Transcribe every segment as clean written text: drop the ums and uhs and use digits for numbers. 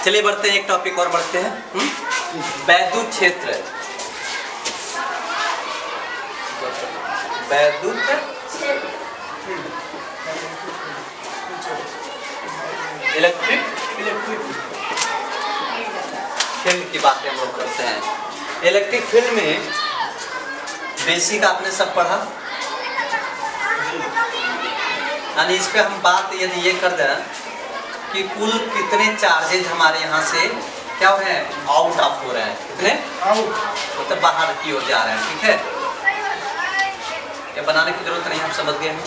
चलिए बढ़ते हैं, एक टॉपिक और बढ़ते हैं। वैद्युत क्षेत्र, वैद्युत इलेक्ट्रिक फील्ड की बातें हम लोग करते हैं। इलेक्ट्रिक फील्ड में बेसिक आपने सब पढ़ा, यानी इस पे हम बात यदि ये कर दें कि कुल कितने चार्जेज हमारे यहाँ से क्या हो रहे हैं, आउट ऑफ हो रहे हैं, कितने आउट मतलब बाहर की ओर जा रहे हैं। ठीक है, ये बनाने की जरूरत नहीं, हम समझ गए हैं।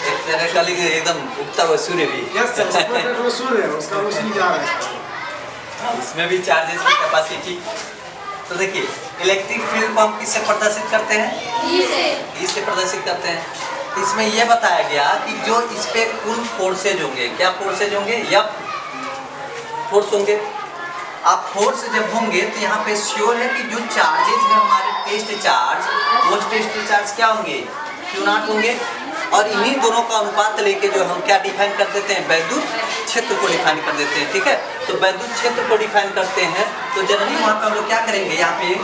एक तरह का एकदम उगता हुआ सूर्य भी सूर्य है, उसका रोशनी जा रहा है, इसमें भी चार्जेस की कैपेसिटी। तो देखिए इलेक्ट्रिक फील्ड को हम किससे प्रदर्शित करते हैं, ई से प्रदर्शित करते हैं। इसमें यह बताया गया कि जो इस पे कुल फोर्सेज होंगे, क्या फोर्सेज होंगे, या फोर्स होंगे। आप फोर्स जब होंगे तो यहाँ पे श्योर है कि जो चार्जेज हैं हमारे टेस्ट चार्ज, वो टेस्ट चार्ज क्या होंगे, Q0 होंगे। और इन्हीं दोनों का अनुपात लेके जो हम क्या डिफाइन कर देते हैं, वैद्युत क्षेत्र को डिफाइन कर देते हैं। ठीक है, तो वैद्युत क्षेत्र को डिफाइन करते हैं तो जनरली वहाँ पे हम लोग क्या करेंगे, यहाँ पे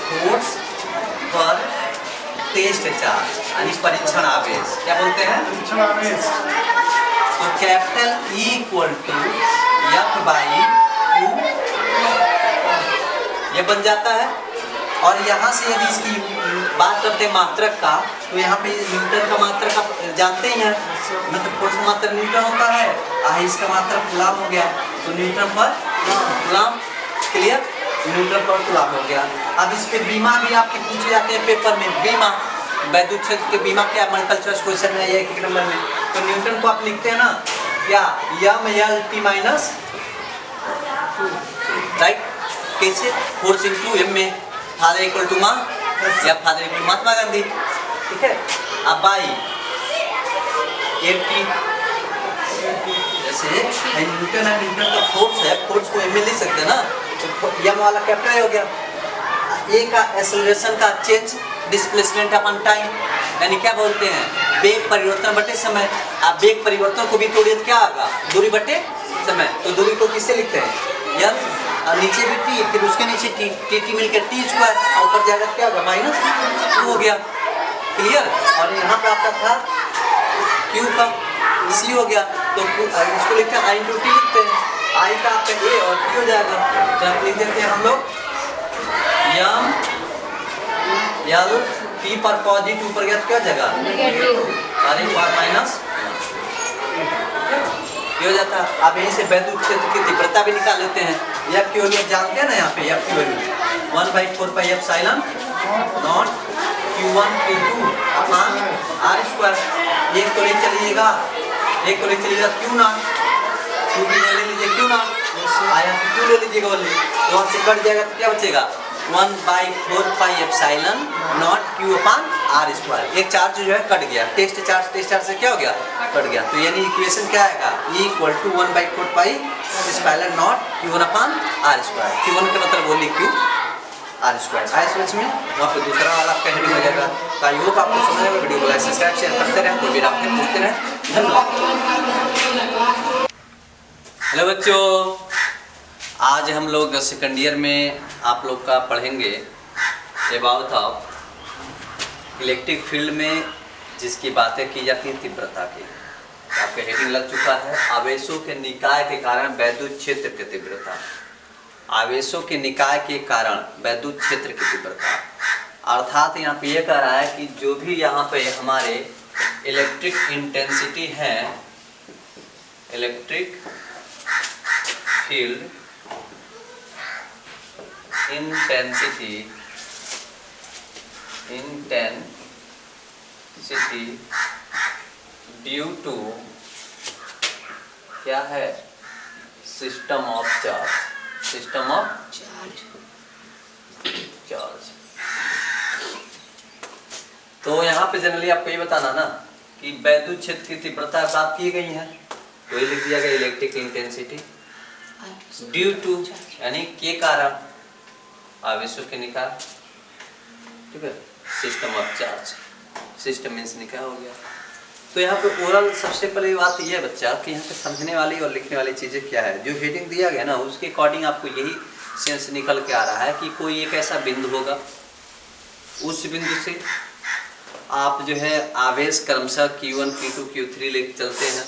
फोर्स पर टेस्ट चार्ज यानी परीक्षण आवेश, क्या बोलते हैं, परीक्षण आवेश। तो capital E equal to F/Q ये बन जाता है। और यहाँ से यदि इसकी बात करते हैं मात्रक का, तो यहाँ पे न्यूटन का मात्रक आप जानते ही हैं, मतलब फोर्स का मात्रक न्यूटन होता है, इसका मात्रक कूलम हो गया, तो न्यूटन पर कूलम, क्लियर, न्यूटन पर कूलम हो गया। अब इस पे बीमा भी आपके पूछे जाते हैं पेपर में, बीमा वैद्युत क्षेत्र के बीमा क्या मल्टीपल चॉइस क्वेश्चन है ये 1 नंबर में। तो न्यूटन को आप लिखते हैं ना क्या, M/L/T माइनस, राइट, कैसे, फोर्स इंटू एम में, फादर इक्वल टू माँ या फादर इक्वल महात्मा गांधी। ठीक है, अब बाई 80 जैसे न्यूटन है, न्यूटन का फोर्स है, फोर्स को एम में लिख सकते हैं ना, तो एम वाला कैपिटल हो गया। ए का एक्सेलरेशन का चेंज, डिस्प्लेसमेंट अपन टाइम, यानी क्या बोलते हैं, वेग परिवर्तन बटे समय। आप वेग परिवर्तन को भी तोड़िए तो क्या आएगा, दूरी बटे समय। तो दूरी को किससे लिखते हैं, एम, नीचे भी टी, फिर उसके नीचे टी, टी मिलकर टी स्क्वायर, और ऊपर जाएगा क्या होगा, -2 हो गया, क्लियर। और यहाँ पे आपका था क्यू का सी हो गया, तो इसको लिखते हैं I × T लिखते हैं, आई का आपका ए और टी हो जाएगा। तो आप लिख देते हैं हम लोग एम L T पर पॉजिटिव ऊपर गया तो क्या जगह अरे माइनस ये हो जाता है। अब यहीं से वैद्युत क्षेत्र की तीव्रता भी निकाल लेते हैं। F की वैल्यू जानते हैं ना, यहाँ पे F की वैल्यू 1/4πε0 Q1 Q2 अपान R²। एक को ले चलिएगा, एक को ले चलिएगा Q0, Q भी ले लीजिए Q0, आया Q ले लीजिएगा ओनली, तो वहाँ से कट जाएगा तो क्या बचेगा 1/4πε0 Q/R²। एक चार्ज जो है कट गया, टेस्ट चार्ज से क्या हो गया, कट गया। तो यानी इक्वेशन क्या आएगा, E = 1/4πε0 Q1/R²। Q1 का मतलब बोली Q R²। आया समझ में, वहाँ पे दूसरा वाला आपका हेडिंग हो जाएगा। तो आई होप आपको समझ आएगा। वीडियो को लाइक सब्सक्राइब शेयर करते रहें, कोई भी आप पूछते रहें। धन्यवाद। हेलो बच्चों, आज हम लोग सेकंड ईयर में आप लोग का पढ़ेंगे अबाउट ऑफ इलेक्ट्रिक फील्ड में जिसकी बातें की जाती हैं तीव्रता की। आपका हेडिंग लग चुका है, आवेशों के निकाय के कारण वैद्युत क्षेत्र की तीव्रता। आवेशों के निकाय के कारण वैद्युत क्षेत्र की तीव्रता, अर्थात यहाँ पे ये कह रहा है कि जो भी यहाँ पे हमारे इलेक्ट्रिक इंटेंसिटी है, electric field intensity due to क्या है, system of charge, system of charge. तो यहाँ पे जनरली आपको ये बताना ना कि वैद्युत क्षेत्र की तीव्रता प्राप्त की गई है, तो ये लिख दिया गया इलेक्ट्रिक इंटेंसिटी ड्यू टू यानी के कारण आवेशों के निकाय, ठीक है, system of charge. System means निकाय हो गया। तो यहाँ पे ओरल सबसे पहले बात यह है बच्चा कि यहाँ पे समझने वाली और लिखने वाली चीज़ें क्या है। जो हेडिंग दिया गया ना उसके अकॉर्डिंग आपको यही सेंस निकल के आ रहा है कि कोई एक ऐसा बिंदु होगा, उस बिंदु से आप जो है आवेश क्रमशः Q1 Q2 Q3 लेके चलते हैं,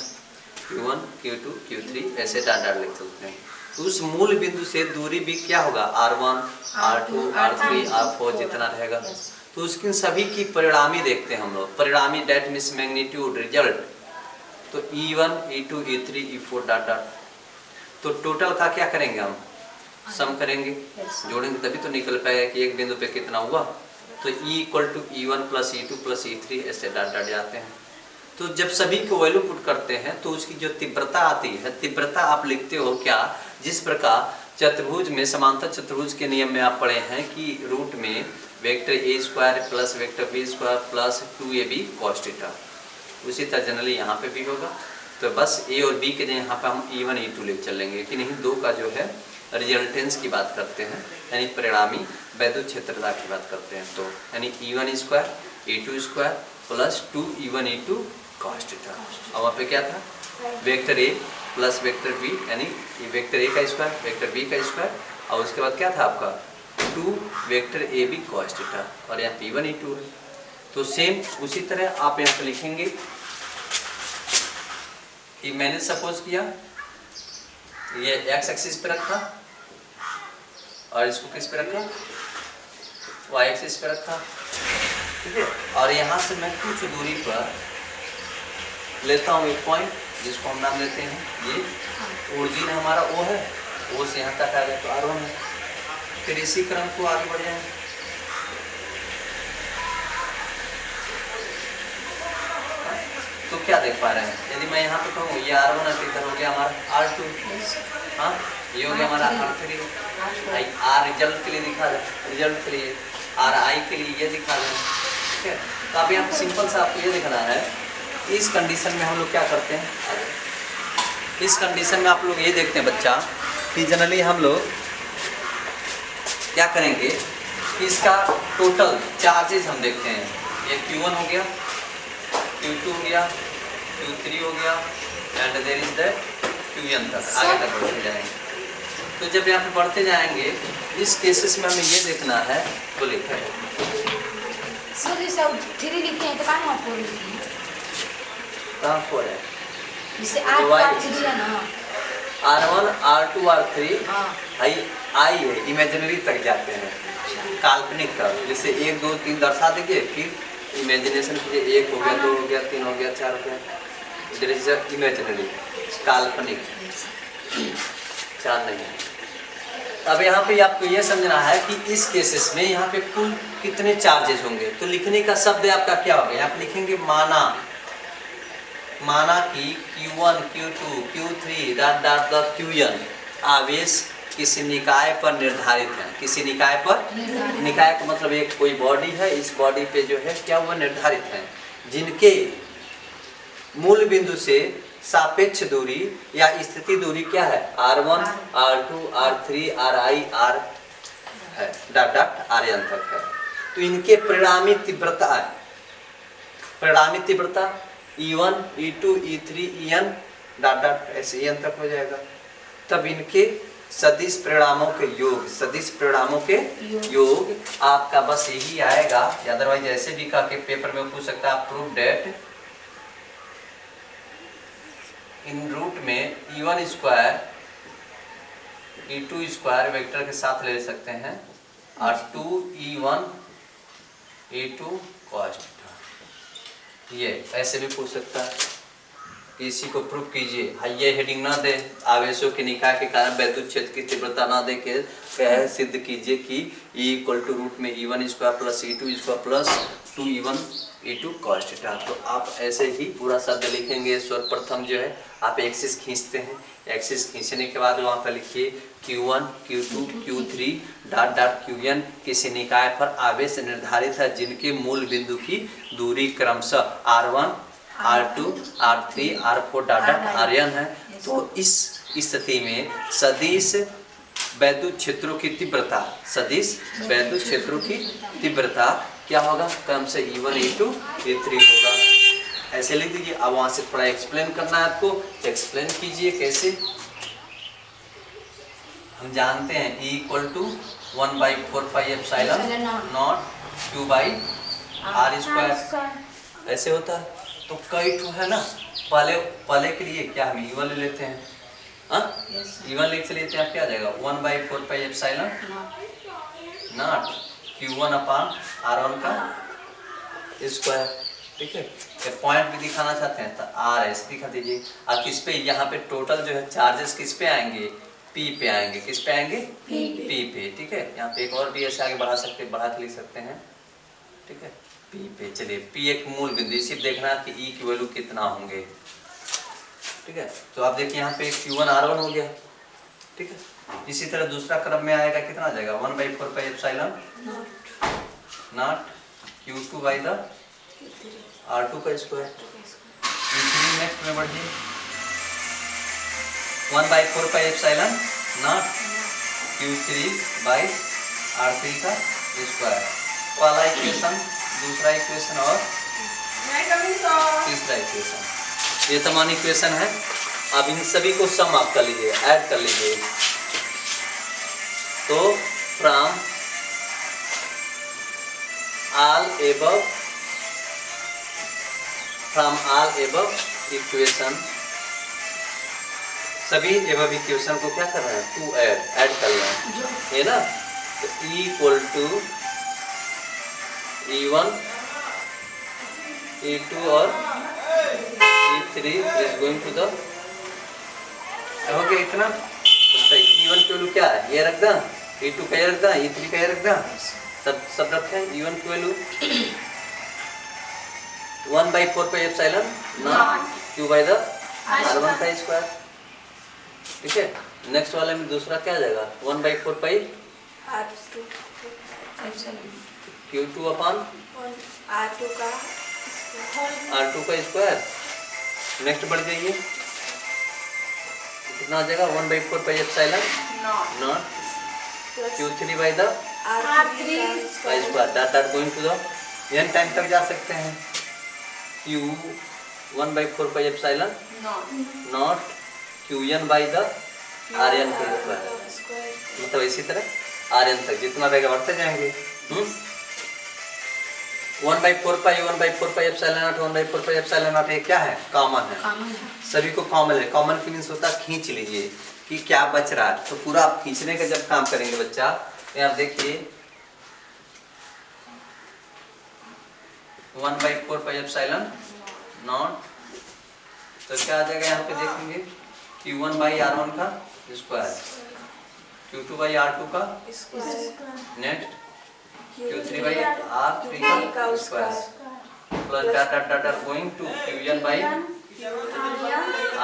Q1 Q2 Q3 ऐसे डाट डाट लेके चलते हैं। तो उस मूल बिंदु से दूरी भी क्या होगा, R1 R2 R3 R4 जितना रहेगा। तो उसकी सभी की परिणामी देखते हैं हम लोग, परिणामी डेट मीन्स मैग्नीट्यूड रिजल्ट। तो E1 E2 E3 E4 dot dot. तो टोटल का क्या करेंगे हम, सम करेंगे, जोड़ेंगे तभी तो निकल पाएगा कि एक बिंदु पे कितना हुआ। तो E equal to E1 plus E2 plus E3 ऐसे डाट डाट जाते हैं। तो जब सभी को वैल्यू पुट करते हैं तो उसकी जो तीव्रता आती है, तीव्रता आप लिखते हो क्या, जिस प्रकार चतुर्भुज में समांतर चतुर्भुज के नियम में आप पढ़े हैं कि रूट में vector A square plus vector B square plus 2ab cos theta, उसी तरह जनरली यहाँ पे भी होगा। तो बस ए और बी के लिए यहाँ पे हम E1 E2 लेके चलेंगे कि नहीं, दो का जो है रिजल्टेंस की बात करते हैं, यानी परिणामी वैद्युत क्षेत्रता की बात करते हैं। तो यानी E1 square E2 square plus 2E1 E2 cos theta. अब वहाँ पे क्या था, vector A plus vector B, यानी वेक्टर ए का स्क्वायर वेक्टर बी का स्क्वायर, और उसके बाद क्या था आपका 2 vector A B cos theta, और यहाँ P1 E2 है। तो सेम उसी तरह आप यहाँ पे लिखेंगे कि मैंने सपोज किया ये x एक्सिस पे रखा और इसको किस पे रखा, y एक्सिस पे रखा, ठीक है। और यहाँ से मैं कुछ दूरी पर लेता हूँ एक पॉइंट जिसको हम नाम लेते हैं, ये ओरिजिन हमारा O है, O से यहाँ तक आ गया तो R1 है। फिर इसी क्रम को आगे बढ़ जाएंगे, तो क्या देख पा रहे हैं, यदि मैं यहाँ पे कहूँ ये R1 है, इधर हो गया हमारा R2, हाँ ये हो गया हमारा R3, R रिजल्ट के लिए दिखा दें, रिजल्ट के लिए RI के लिए ये दिखा दें, ठीक है। तो आप यहाँ पे सिंपल सा आपको ये दिखाना है, इस कंडीशन में हम लोग क्या करते हैं, इस कंडीशन में आप लोग ये देखते हैं बच्चा कि जनरली हम लोग क्या करेंगे कि इसका टोटल चार्जेस हम देखते हैं। ये Q1 हो गया, Q2 हो गया, Q3 हो गया, and there is that Qn तक आगे तक बढ़ते जाएंगे। तो जब यहाँ पे बढ़ते जाएंगे इस केसेस में हमें ये देखना है, तो लिखा है सर ये सब 3 लिखे हैं तो कहाँ वहाँ 4 लिखे हैं, कहाँ 4 है, जैसे R3 है ना, R1 R2 R3 हाँ I है, इमेजिनरी तक जाते हैं, काल्पनिक तक, जैसे 1 2 3 दर्शा देंगे, फिर इमेजिनेशन कीजिए, 1 हो गया 2 हो गया 3 हो गया 4 हो गया, इधर इज इमेजिनरी, काल्पनिक, 4 नहीं है। अब यहाँ पे आपको ये समझना है कि इस केसेस में यहाँ पे कुल कितने चार्जेस होंगे। तो लिखने का शब्द आपका क्या होगा, यहाँ पे लिखेंगे माना, माना कि Q1 Q2 Q3 dot dot dot Qn आवेश किसी निकाय पर निर्धारित है, किसी निकाय पर, निकाय का मतलब एक कोई बॉडी है, इस बॉडी पे जो है क्या हुआ निर्धारित है, जिनके मूल बिंदु से सापेक्ष दूरी या स्थिति दूरी क्या है, R1 R2 R3 RI R है, डाट डाट Rn तक है। तो इनके परिणामी तीव्रता है, परिणामी तीव्रता E1 E2 E3 En dot dot ऐसे En तक हो जाएगा। तब इनके सदिश परिणामों के योग, सदिश परिणामों के योग आपका बस यही आएगा, अदरवाइज ऐसे भी का के पेपर में पूछ सकता है, प्रूव डेट इन रूट में E1 square E2 square vector के साथ ले सकते हैं और 2E1 E2 cos थीटा, ये ऐसे भी पूछ सकता है। इसी को प्रूव कीजिए, हाँ ये हेडिंग ना दे, आवेशों के निकाय के कारण वैद्युत क्षेत्र की तीव्रता ना दे के कह सिद्ध कीजिए कि E इक्वल टू रूट में E1 square plus E2 square plus 2E1 E2 cos theta. तो आप ऐसे ही पूरा शब्द लिखेंगे। सर्वप्रथम जो है आप एक्सिस खींचते हैं, एक्सिस खींचने के बाद वहाँ पर लिखिए Q1 Q2 Q3 dot dot Qn किसी निकाय पर आवेश निर्धारित है जिनके मूल बिंदु की दूरी क्रमशः R1 R2 R3 R4 dot dot Rn है। तो इस स्थिति में सदिश वैद्युत क्षेत्रों की तीव्रता, सदिश वैद्युत क्षेत्रों की तीव्रता क्या होगा, क्रम से E1 E2 E3 होगा। ऐसे लिख दीजिए। अब वहां से थोड़ा एक्सप्लेन करना है आपको, एक्सप्लेन कीजिए कैसे। हम जानते हैं E equal to 1/4πε naught Q by R square ऐसे होता है। तो कई ठो है ना, पहले के लिए क्या हम E1 ले लेते हैं, हाँ E1 लिख लेते हैं। आप क्या आ जाएगा 1/4πε नॉट Q1 अपान R1 का स्क्वायर। ठीक है, पॉइंट भी दिखाना चाहते हैं तो R ऐसे दिखा दीजिए। अब किस पे, यहाँ पे टोटल जो है चार्जेस किस पे आएंगे, P पे आएंगे। किस पे आएंगे, P पे। ठीक है, यहाँ पे एक और भी ऐसे आगे बढ़ा सकते, बढ़ा के लिख सकते हैं। ठीक है, P पे। चलिए P एक मूल बिंदु, सिर्फ देखना है कि E की वैल्यू कितना होंगे। ठीक है, तो आप देखिए यहाँ पे Q1 R1 हो गया। ठीक है, इसी तरह दूसरा क्रम में आएगा, कितना आ जाएगा 1/4πε not Q2 by the R2 का स्क्वायर। नेक्स्ट में बढ़िए 1/4πε नॉट Q3 बाई R3 का स्क्वायर। पहला इक्वेशन, दूसरा इक्वेशन और तीसरा इक्वेशन, ये तमाम इक्वेशन है। अब इन सभी को सम आप कर लीजिए, ऐड कर लीजिए। तो फ्रॉम ऑल एबव इक्वेशन, सभी एबव इक्वेशन को क्या कर रहे हैं, टू ऐड कर रहे हैं, है ना। तो E equal to E1 E2 और E3 is going to the, हो गया इतना। तो E1 की वैल्यू क्या है, ये रख दा, E2 का ये रख दा, E3 का ये रख दा, सब रखे। E1 की value 1/4πε naught Q by the R1 का स्क्वायर। ठीक है, नेक्स्ट वाले में दूसरा क्या आ जाएगा 1/4π Q2 अपान R2 का स्क्वायर। नेक्स्ट बढ़ जाइए, कितना आ जाएगा 1/4πε not Q3 by the R3 का square. Dot dot going to the n time तक जा सकते हैं। Q 1/4πε naught Qn by the Rn का स्क्वायर। मतलब इसी तरह Rn तक जितना रहेगा बढ़ते जाएंगे। 1/4π 1/4πε नॉट 1/4πε नॉट, ये क्या है, कॉमन है, सभी को कॉमन है। कॉमन की मीन्स होता है खींच लीजिए कि क्या बच रहा है। तो पूरा आप खींचने का जब काम करेंगे बच्चा, आप देखिए 1/4πε नॉट, तो क्या आ जाएगा यहाँ पे देखेंगे Q1 बाई R1 का स्क्वायर, Q2 बाई R2 का नेक्स्ट Q3 बाई R3 का square plus dot dot dot going to Qn by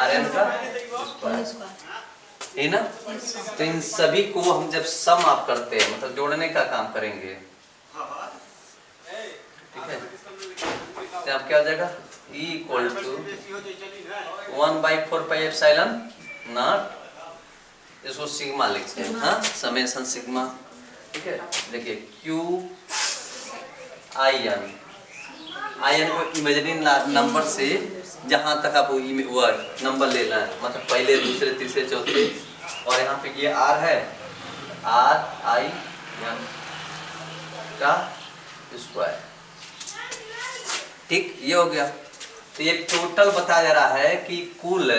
Rn का स्क्वायर, है ना। तो इन सभी को हम जब सम आप करते हैं, मतलब जोड़ने का काम करेंगे, ठीक है, तो आप क्या हो जाएगा E इक्वल टू 1/4πε नॉट, इसको सिग्मा लिखते हैं, हाँ, समेशन सिग्मा। ठीक है, देखिए Q IN को इमेजिनरी नंबर से जहां तक आप वर्ड नंबर लेना है, मतलब पहले दूसरे तीसरे चौथे, और यहाँ पे ये R है, RIN का स्क्वायर। ठीक, ये हो गया। तो ये टोटल बताया जा रहा है कि कुल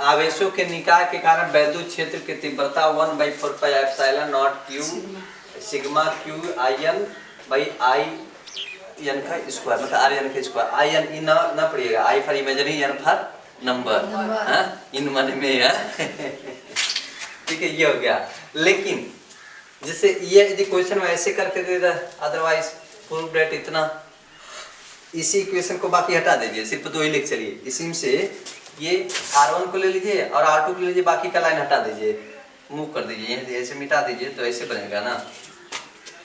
आवेशों के निकाय के कारण वैद्युत क्षेत्र की तीव्रता 1/4πε naught Q sigma Q IN by IN का स्क्वायर, मतलब RN का स्क्वायर। IN ना पढ़िएगा, I for imaginary, N for number, हाँ, इन मन में है। ठीक है, ये हो गया। लेकिन जैसे ये यदि क्वेश्चन में ऐसे करके दे रहा, अदरवाइज प्रूफ डेट इतना, इसी इक्वेशन को बाकी हटा दीजिए, सिर्फ दो ही लिख चलिए। इसी से ये R1 को ले लीजिए और R2 को ले लीजिए, बाकी का लाइन हटा दीजिए, मूव कर दीजिए, ऐसे मिटा दीजिए, तो ऐसे बनेगा ना,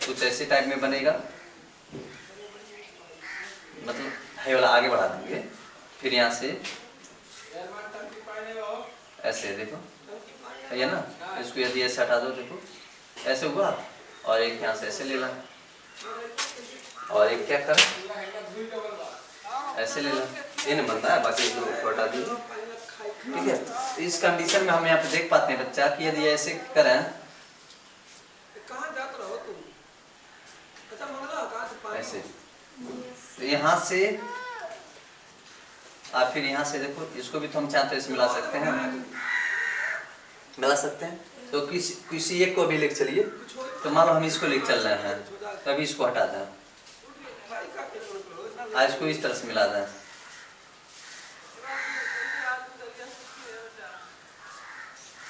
कुछ ऐसे टाइप में बनेगा, मतलब है वाला आगे बढ़ा देंगे, फिर यहाँ से ऐसे देखो, है ना, इसको यदि ऐसे हटा दो, देखो ऐसे हुआ, और एक यहाँ से ऐसे ले ला, और एक क्या कर ऐसे ले लो, ये नहीं बनता है, बाकी इसको हटा दीजिए। ठीक है, तो इस कंडीशन में हम यहाँ पे देख पाते हैं बच्चा कि यदि ऐसे करें ऐसे, तो यहाँ से और फिर यहाँ से देखो, इसको भी तो हम चाहते हैं इसे मिला सकते हैं, मिला सकते हैं। तो किसी एक को भी लिख चलिए, तो मान लो हम इसको लिख चल रहे हैं, तो अभी इसको हटा दें, आज इसको इस तरह से मिला दें,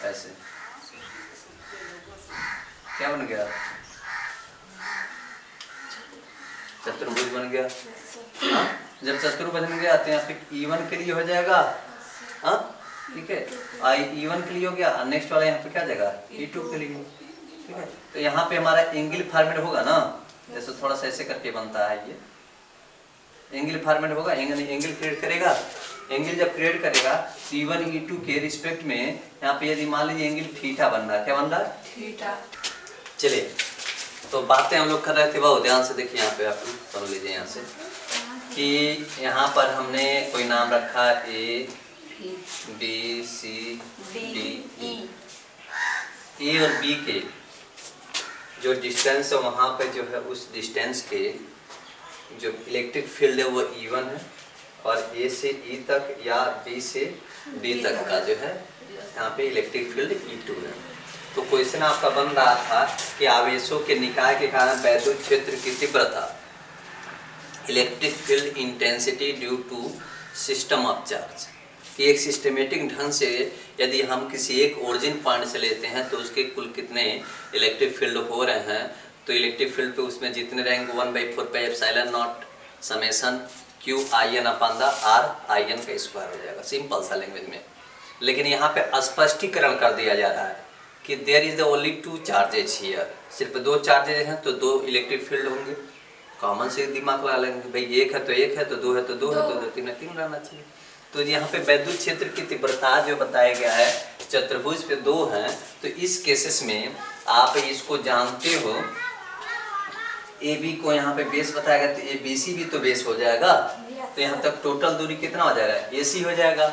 ऐसे क्या बन गया, चतुर्भुज बन गया। हाँ, जब चतुर्भुज बन गया तो यहाँ पे E1 के लिए हो जाएगा, हाँ ठीक है, E1 के लिए हो गया, नेक्स्ट वाला यहाँ पे क्या जाएगा E2 के लिए, ठीक है। तो यहाँ पे हमारा एंगल फॉर्मेट होगा ना, जैसे थोड़ा सा ऐसे करके बनता है, ये एंगल फॉर्मेट होगा, एंगल क्रिएट करेगा, एंगल जब क्रिएट करेगा E1 E2 के रिस्पेक्ट में यहाँ पे यदि मान लीजिए एंगल थीटा बन रहा है, क्या बन रहा है थीटा। चलिए, तो बातें हम लोग कर रहे थे, बहुत ध्यान से देखिए, यहाँ पे आप सुन लीजिए यहाँ से कि यहाँ पर हमने कोई नाम रखा A B C D E और B के जो डिस्टेंस है वहाँ पे जो है उस डिस्टेंस के जो इलेक्ट्रिक फील्ड है वो E1 है, और A से E तक या B से D तक का जो है यहाँ पे इलेक्ट्रिक फील्ड E2 है। तो क्वेश्चन आपका बन रहा था कि आवेशों के निकाय के कारण वैद्युत क्षेत्र की तीव्रता, electric field intensity due to system of charge, कि एक सिस्टमेटिक ढंग से यदि हम किसी एक ओरिजिन पॉइंट से लेते हैं तो उसके कुल कितने इलेक्ट्रिक फील्ड हो रहे हैं, तो इलेक्ट्रिक फील्ड पे उसमें जितने रहेंगे 1/4πε0 समेशन Q IN अपन द R IN का स्क्वायर हो जाएगा, सिंपल सा लैंग्वेज में। लेकिन यहाँ पे स्पष्टीकरण कर दिया जा रहा है कि there is the only 2 charges here, सिर्फ 2 चार्जेस हैं तो 2 इलेक्ट्रिक फील्ड होंगे। कॉमन से दिमाग लगा लेंगे, भाई एक है तो एक है, तो 2 है तो 2 है, तो 2 3 है 3 रहना चाहिए। तो यहाँ पे वैद्युत क्षेत्र की तीव्रता जो बताया गया है चतुर्भुज पे 2 हैं, तो इस केसेस में आप इसको जानते हो, AB को यहाँ पे बेस बताया गया तो BC भी तो बेस हो जाएगा, तो यहाँ तक टोटल दूरी कितना हो जाएगा AC हो जाएगा।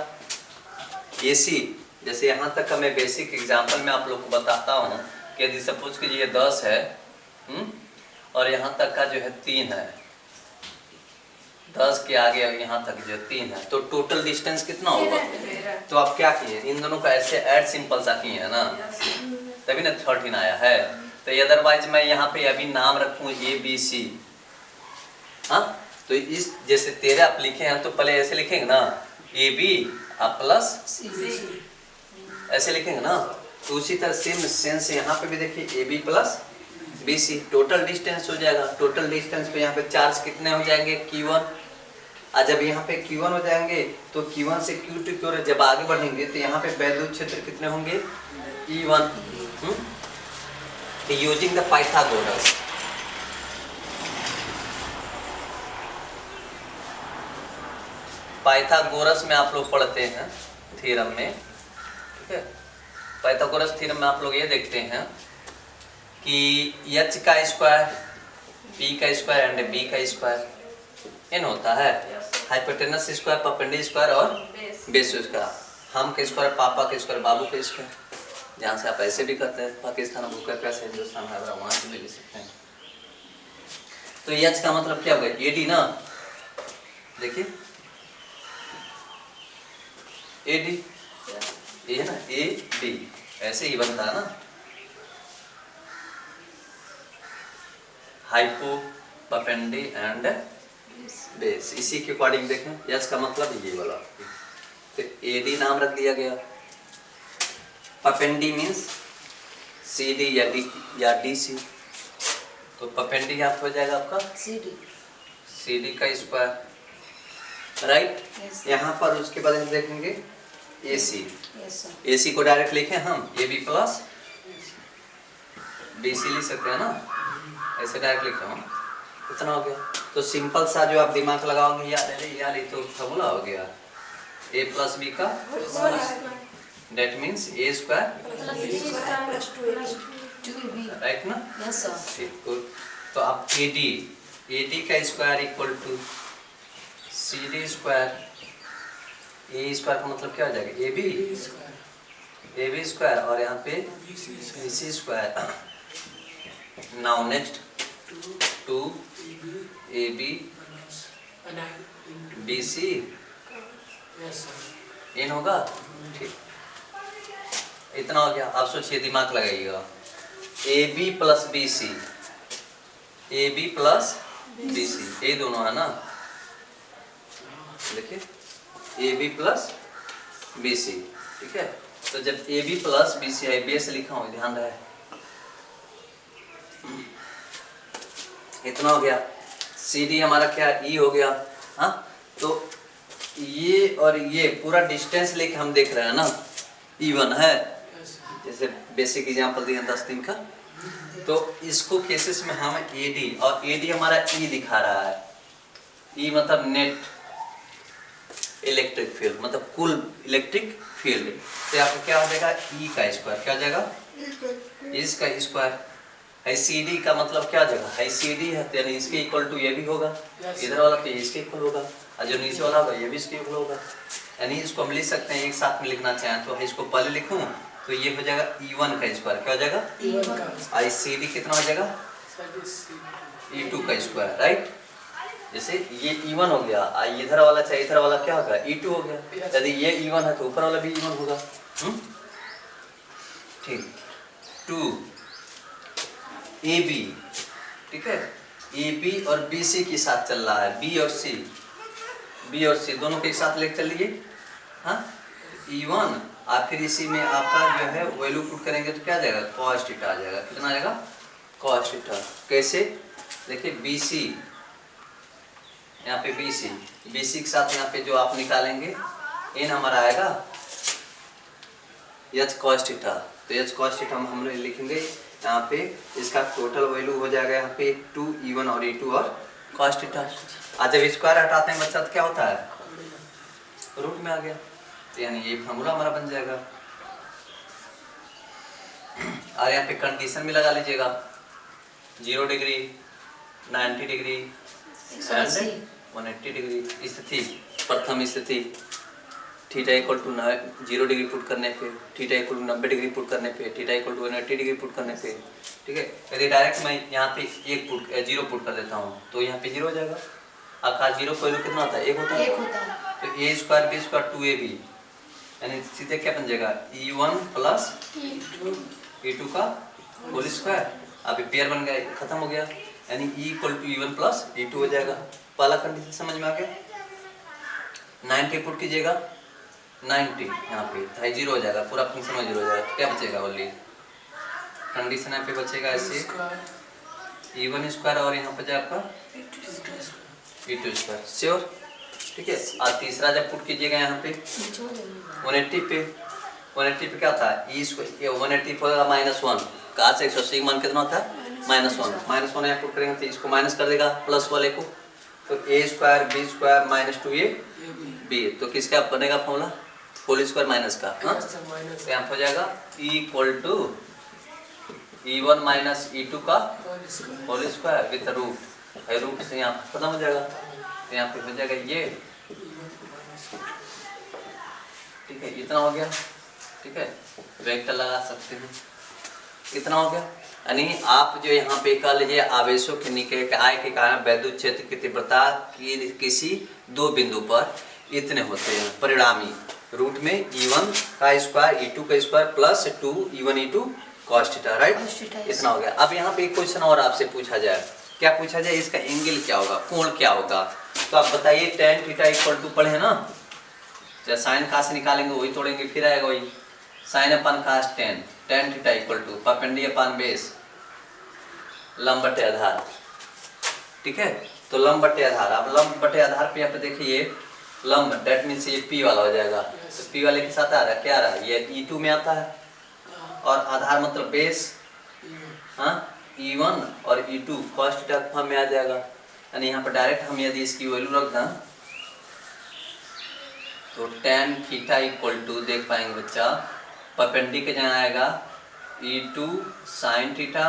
AC जैसे यहाँ तक का मैं बेसिक एग्जांपल में आप लोग को बताता हूँ कि यदि सपोज कीजिए 10 है और यहाँ तक का जो है 3 है, 10 के आगे यहाँ तक जो 3 है, तो टोटल डिस्टेंस कितना होगा। तो आप क्या किए, इन दोनों का ऐसे ऐड सिंपल सा किए है ना, तभी ना 13 आया है। तो अदरवाइज मैं यहाँ पे अभी नाम रखूँ ABC, हाँ, तो इस जैसे 13 आप लिखे हैं तो पहले ऐसे लिखेंगे ना AB प्लस ऐसे लिखेंगे ना, तो उसी तरह सेम सेंस यहाँ पे भी देखिए AB plus BC total distance हो जाएगा। टोटल डिस्टेंस पे यहाँ पे चार्ज कितने हो जाएंगे Q1, और जब यहाँ पे Q1 हो जाएंगे तो Q1 से Q2 की ओर जब आगे बढ़ेंगे तो यहाँ पे वैद्युत क्षेत्र कितने होंगे E1। Using the Pythagoras, Pythagoras में आप लोग पढ़ते हैं थ्योरम में, ठीक है। पाइथागोरस थ्योरम में आप लोग ये देखते हैं कि H का स्क्वायर P का स्क्वायर एंड B का स्क्वायर n होता है, हाइपोटेनस स्क्वायर, परपेंडिकुलर स्क्वायर और बेस स्क्वायर, हम के स्क्वायर, पापा के स्क्वायर, बाबू के स्क्वायर, जहाँ से आप ऐसे भी करते हैं, पाकिस्तान भूखा कैसे हिंदुस्तान है वहाँ से भी लिख सकते हैं। तो H का मतलब क्या होगा AD ना, देखिए AD ये है ना AD, ऐसे ही बनता है ना, हाइपो, परपेंडी एंड बेस, इसी के अकॉर्डिंग देखें यस का मतलब ये वाला, तो AD नाम रख दिया गया। परपेंडी मीन्स CD या DC, तो परपेंडी आप हो जाएगा आपका CD का स्क्वायर, राइट। यहाँ पर उसके बाद हम देखेंगे AC को डायरेक्ट लिखें हम AB प्लस BC लिख सकते हैं ना, ऐसे डायरेक्ट लिखा हूँ, कितना हो गया। तो सिंपल सा जो आप दिमाग लगाओगे यार ये तो फॉर्मूला हो गया A प्लस B का, that means A square, right ना, ठीक। तो आप AD का square equal to C D square, A square का मतलब क्या हो जाएगा, ए बी स्क्वायर और यहाँ पे B C square. Now next 2 A B B C इन होगा। ठीक, इतना हो गया। आप सोचिए, दिमाग लगाइएगा, A B plus B C, A B plus B C, ये दोनों है ना, देखिए A B plus B C, ठीक है। तो जब A B plus B C है, बी से लिखा हूँ, ध्यान रहे, इतना हो गया। सी डी हमारा क्या, ई हो गया। हाँ, तो ये और ये पूरा डिस्टेंस लेके हम देख रहे हैं ना, E1 है, जैसे बेसिक एग्जांपल दिया 10 दिन का। तो इसको केसेस में हम AD, और AD हमारा E दिखा रहा है। E मतलब नेट इलेक्ट्रिक फील्ड, मतलब कुल इलेक्ट्रिक फील्ड। तो यहाँ पे क्या हो जाएगा, E का स्क्वायर, क्या हो जाएगा, इसका स्क्वायर। है CD का मतलब क्या हो जाएगा, है CD है, तो यानी इसके इक्वल टू ये भी होगा, इधर वाला तो इसके इक्वल होगा, और जो नीचे वाला होगा ये भी इसके इक्वल होगा। यानी इसको हम लिख सकते हैं, एक साथ में लिखना चाहें तो इसको पहले लिखूं तो ये हो जाएगा E1 का स्क्वायर, क्या हो जाएगा, आई CD कितना हो जाएगा, E2 का स्क्वायर, राइट। जैसे ये E1 हो गया, इधर वाला चाहे इधर वाला क्या होगा, E2 हो गया। यदि ये E1 है तो ऊपर वाला भी E1 होगा। ठीक, 2 AB, ठीक है, AB और BC के साथ चल रहा है, B और C दोनों के साथ लेके चलिए। हाँ, E1 और फिर इसी में आपका जो है वैल्यू पुट करेंगे तो क्या जाएगा, cos थीटा आ जाएगा। कितना आ जाएगा, cos थीटा। कैसे, देखिए BC, यहाँ पे BC के साथ यहाँ पे जो आप निकालेंगे n हमारा आएगा h cos थीटा। तो h cos थीटा हम लोग लिखेंगे यहाँ पे, इसका टोटल वैल्यू हो जाएगा यहाँ पे 2 E1 और E2 और cos थीटा। आज जब स्क्वायर हटाते हैं बच्चा तो क्या होता है, रूट में आ गया, तो यानी ये फॉर्मूला हमारा बन जाएगा। और यहाँ पे कंडीशन भी लगा लीजिएगा, 0 डिग्री, 90 डिग्री, 180 डिग्री स्थिति, प्रथम स्थिति, theta equal to 0 degree put करने पे, theta equal to 90 degree put करने पे, theta equal to 180 degree put करने पे, ठीक है। यदि डायरेक्ट मैं यहाँ पे 0 पुट कर देता हूँ तो यहाँ पे 0 हो जाएगा। आपका 0 का वैल्यू कितना होता है, 1 होता है। तो ए स्क्वायर बी स्क्वायर 2AB, यानी सीधे क्या बन जाएगा, E1 प्लस E2 का होल स्क्वायर। अभी पेयर बन गया, खत्म हो गया, यानी E equal to E1 plus E2 हो जाएगा। पहला कंडीशन समझ में आ गया। 90 पुट कीजिएगा, 90 यहाँ पे था 0 हो जाएगा, पूरा फंक्शन में 0 हो जाएगा। क्या बचेगा, ओनली कंडीशन यहाँ पे बचेगा ऐसे, E1 स्क्वायर और यहाँ पे आपका E2 स्क्वायर, श्योर, ठीक है। और तीसरा जब पुट कीजिएगा यहाँ पे 180 पे क्या था, E स्क्वायर 180 होगा -1, कहाँ से 180 मान कितना होता है, -1 यहाँ पुट करेंगे तो इसको माइनस कर देगा प्लस वाले को, तो A square B square -2AB, तो किसका बनेगा फॉर्मूला, होल स्क्वायर माइनस का। हाँ, तो यहाँ हो जाएगा E equal to E1 minus E2 का होल स्क्वायर विद रूट से यहाँ खत्म हो जाएगा। तो यहाँ पे हो जाएगा ये, ठीक है, इतना हो गया, ठीक है, वेक्टर लगा सकते हैं, इतना हो गया। यानी आप जो यहाँ पे कह लीजिए आवेशों के निकाय के कारण वैद्युत क्षेत्र की तीव्रता की किसी दो बिंदु पर इतने होते हैं, परिणामी रूट में E1 का स्क्वायर E2 का square plus 2 E1 E2 cos theta, right, इतना हो गया। अब यहाँ पे एक क्वेश्चन और आपसे पूछा जाए, क्या पूछा जाए, इसका एंगल क्या होगा, कोण क्या होगा, तो आप बताइए। tan थीटा इक्वल टू पढ़े ना, जब साइन कास निकालेंगे वही तोड़ेंगे, फिर आएगा वही sine upon cos tan theta equal to perpendicular upon base लंब बटे आधार, ठीक है। तो लंब बटे आधार, अब लंब बटे आधार पे यहाँ पे देखिए लंब, डेट मीन्स ये P वाला हो जाएगा, तो P वाले के साथ आ रहा है, क्या आ रहा है, ये E2 में आता है, और आधार मतलब बेस, हाँ, E1 और E2 cos थीटा फॉर्म में आ जाएगा। यानी यहाँ पर डायरेक्ट हम यदि इसकी वैल्यू रख दें तो tan थीटा इक्वल टू देख पाएंगे बच्चा, परपेंडिकुलर जहाँ आएगा E2 sin थीटा,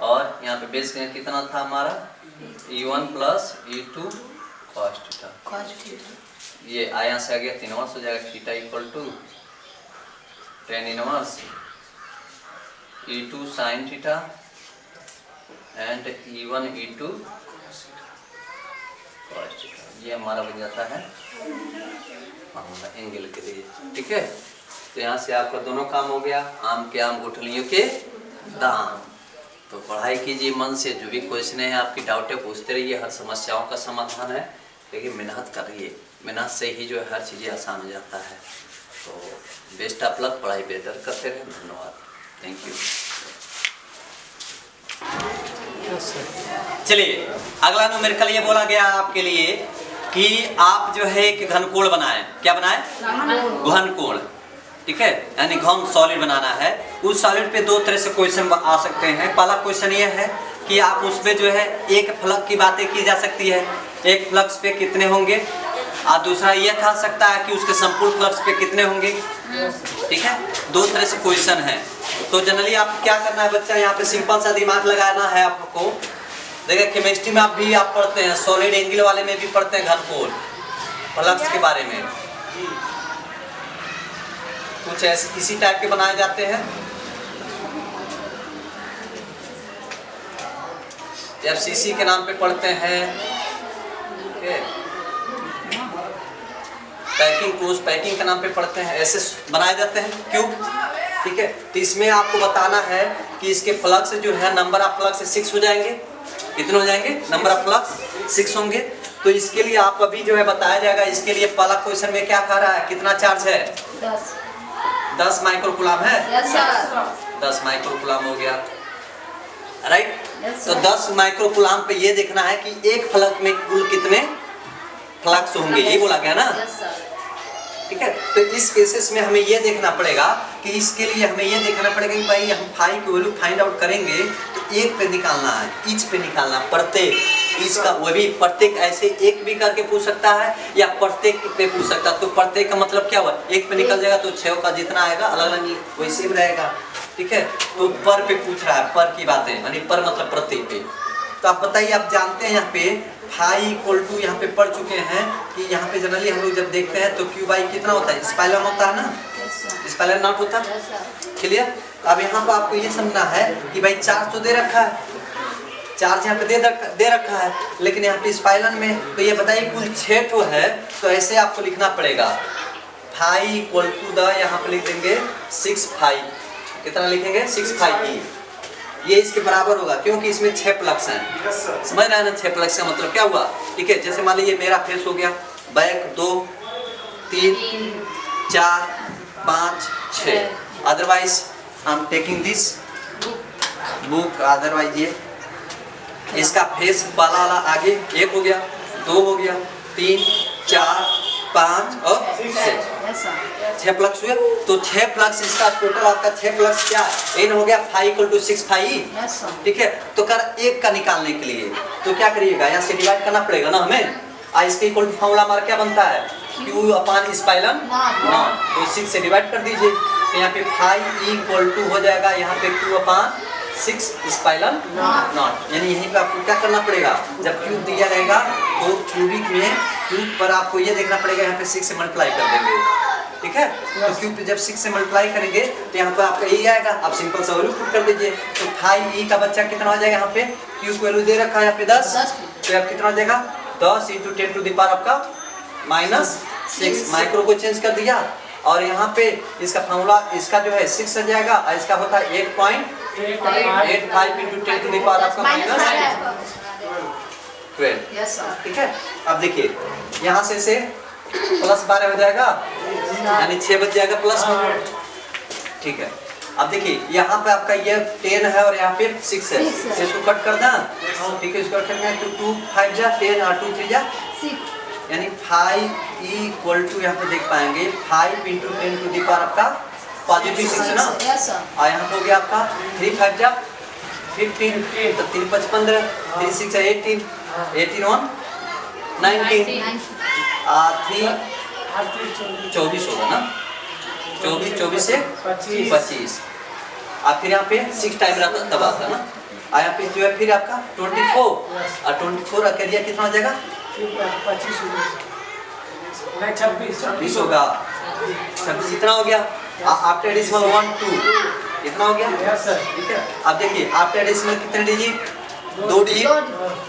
और यहाँ पे बेस कितना था हमारा, E1 plus E2 cos theta. cos theta ये यहाँ से आ गया 3 हो जाएगा theta equal to tan inverse E2 sin theta and E1 E2 cos theta. ये हमारा बन जाता है एंगल के लिए, ठीक है। तो यहाँ से आपका दोनों काम हो गया, आम के आम गुठलियों के दाम। तो पढ़ाई कीजिए मन से, जो भी क्वेश्चन है आपकी डाउटें पूछते रहिए, हर समस्याओं का समाधान है, लेकिन मेहनत करिए, मेहनत से ही जो है हर चीज़ें आसान हो जाता है। तो बेस्ट ऑफ लक, पढ़ाई बेहतर करते रहें। धन्यवाद, थैंक यू। चलिए अगला न्यूमेरिकल ये बोला गया आपके लिए कि आप जो है एक घनकोण बनाएं। क्या बनाएं? घनकोण, ठीक है, यानी घन सॉलिड बनाना है। उस सॉलिड पे दो तरह से क्वेश्चन आ सकते हैं। पहला क्वेश्चन ये है कि आप उसमें जो है एक फ्लक्स की बातें की जा सकती है, एक फ्लक्स पे कितने होंगे, और दूसरा ये कहा सकता है कि उसके संपूर्ण फ्लक्स पे कितने होंगे, ठीक है। दो तरह से क्वेश्चन है। तो जनरली आप क्या करना है बच्चा, यहाँ पे सिंपल सा दिमाग लगाना है आपको। देखिए केमिस्ट्री में भी आप पढ़ते हैं, सॉलिड एंगल वाले में भी पढ़ते हैं घनकोण, फ्लक्स के बारे में कुछ ऐसे इसी टाइप के बनाए जाते हैं। FCC के नाम पे पढ़ते हैं, पैकिंग क्लोज पैकिंग के नाम पे पढ़ते हैं, ऐसे बनाए जाते हैं। क्यों? ठीक है। तो इसमें आपको बताना है कि इसके फ्लक्स जो है, नंबर ऑफ फ्लक्स 6 हो जाएंगे। कितने हो जाएंगे? नंबर ऑफ फ्लक्स 6 होंगे। तो इसके लिए आप अभी जो है बताया जाएगा। इसके लिए पहला क्वेश्चन में क्या कह रहा है, कितना चार्ज है? 10 माइक्रोकूलम है। 10 माइक्रोकूलम हो गया, राइट। तो 10 माइक्रोकूलम पे ये देखना है कि एक फ्लक्स में कुल कितने फ्लक्स होंगे, ये बोला गया ना, ठीक है। तो इस केसेस में हमें ये देखना पड़ेगा कि इसके लिए हमें ये देखना पड़ेगा कि भाई हम फाई की वैल्यू फाइंड आउट करेंगे तो एक पे निकालना है, ईच पे निकालना, प्रत्येक ईच का, वो भी प्रत्येक ऐसे एक भी करके पूछ सकता है या प्रत्येक पे पूछ सकता है। तो प्रत्येक का मतलब क्या हुआ, एक पे निकल जाएगा तो 6 का जितना आएगा अलग अलग वैसे भी रहेगा, ठीक है। तो पर पे पूछ रहा है, पर की बातें, यानी पर मतलब प्रत्येक पे। तो आप बताइए, आप जानते हैं यहाँ पे फाई इक्वल टू, यहाँ पे पढ़ चुके हैं कि यहाँ पे जनरली हम लोग जब देखते हैं तो क्यू बाई कितना होता है, स्पाइलर होता है ना, स्पाइलर नॉट होता, क्लियर। अब यहाँ पे आपको ये समझना है कि भाई चार्ज तो दे रखा है, चार्ज यहाँ पे दे रखा है, लेकिन यहाँ पे स्पाइलर में तो ये बताइए कुल 6 ठो है। तो ऐसे आपको लिखना पड़ेगा, फाई इक्वल टू द, यहाँ पे लिख देंगे 6 फाई, कितना लिखेंगे 6 फाई ई, ये इसके बराबर होगा क्योंकि इसमें 6 फ्लक्स हैं। समझ रहे हैं ना, 6 फ्लक्स का मतलब क्या हुआ, ठीक है। जैसे मान लीजिए मेरा फेस हो गया, back 2 3 4 5 6, otherwise I am taking this book, otherwise ये इसका फेस वाला आगे 1 हो गया, 2 हो गया, 3 4 5 और 6 फ्लक्स हुए। तो 6 फ्लक्स इसका टोटल आपका 6 फ्लक्स क्या एन हो गया, फाई इक्वल टू 6 फाई, ठीक है। तो कर एक का निकालने के लिए तो क्या करिएगा, यहाँ से डिवाइड करना पड़ेगा ना हमें। इसके इक्वल टू फॉर्मूला हमारा क्या बनता है, Q अपॉन स्पाइलन नॉट, तो 6 से डिवाइड कर दीजिए। तो यहाँ पे फाई इक्वल टू हो जाएगा यहाँ पे Q अपॉन 6 स्पाइलन नॉट, यानी यहीं पे आपको क्या करना पड़ेगा, जब क्यूब दिया रहेगा तो क्यूबिक में क्यूब पर आपको ये देखना पड़ेगा, यहाँ पे 6 से मल्टीप्लाई कर देंगे, ठीक है। तो क्यूब पे जब 6 से मल्टीप्लाई करेंगे तो यहाँ पर आपका ई आएगा, आप सिंपल सा वैल्यू पुट कर दीजिए। तो फाई ई का बच्चा कितना हो जाएगा, यहाँ पे क्यूब वैल्यू दे रखा है यहाँ पे 10, तो आप कितना हो जाएगा 10 × 10 टू द पावर आपका -6, माइक्रो को चेंज कर दिया। और यहाँ पे इसका फॉर्मूला इसका जो है 6 आ जाएगा और इसका होता है 8.85 × 10 टू द पावर आपका -12, ठीक है। अब देखिए यहाँ से +12 हो जाएगा, यानी 6 बच जाएगा प्लस में, ठीक है। अब देखिए यहाँ पे आपका ये 10 है और यहाँ पे 6 है, इसको कट कर दें, ठीक है। इसको कट करना है तो 2 5 जा 10 और 2 3 जा 6, यानी 5 इक्वल टू यहाँ पे देख पाएंगे 5 × 10 टू द पावर आपका पॉजिटिव 6 ना, और यहाँ हो गया आपका 3 5 जा 15, तो 3 5 15, 3 6 18, 18 1 19, 3 24 होगा ना, 24 से 25, और फिर यहाँ पे 6 टाइम रहता दबाता ना, और यहाँ पे जो है फिर आपका 24 और 24 का एरिया कितना हो जाएगा 25 नहीं 26 20 होगा। 26 इतना हो गया। आफ्टर एडिशनल 1 2 इतना हो गया। Yes sir. ठीक है, अब देखिए आफ्टर एडिशनल कितने डिजिट, 2 डिजिट,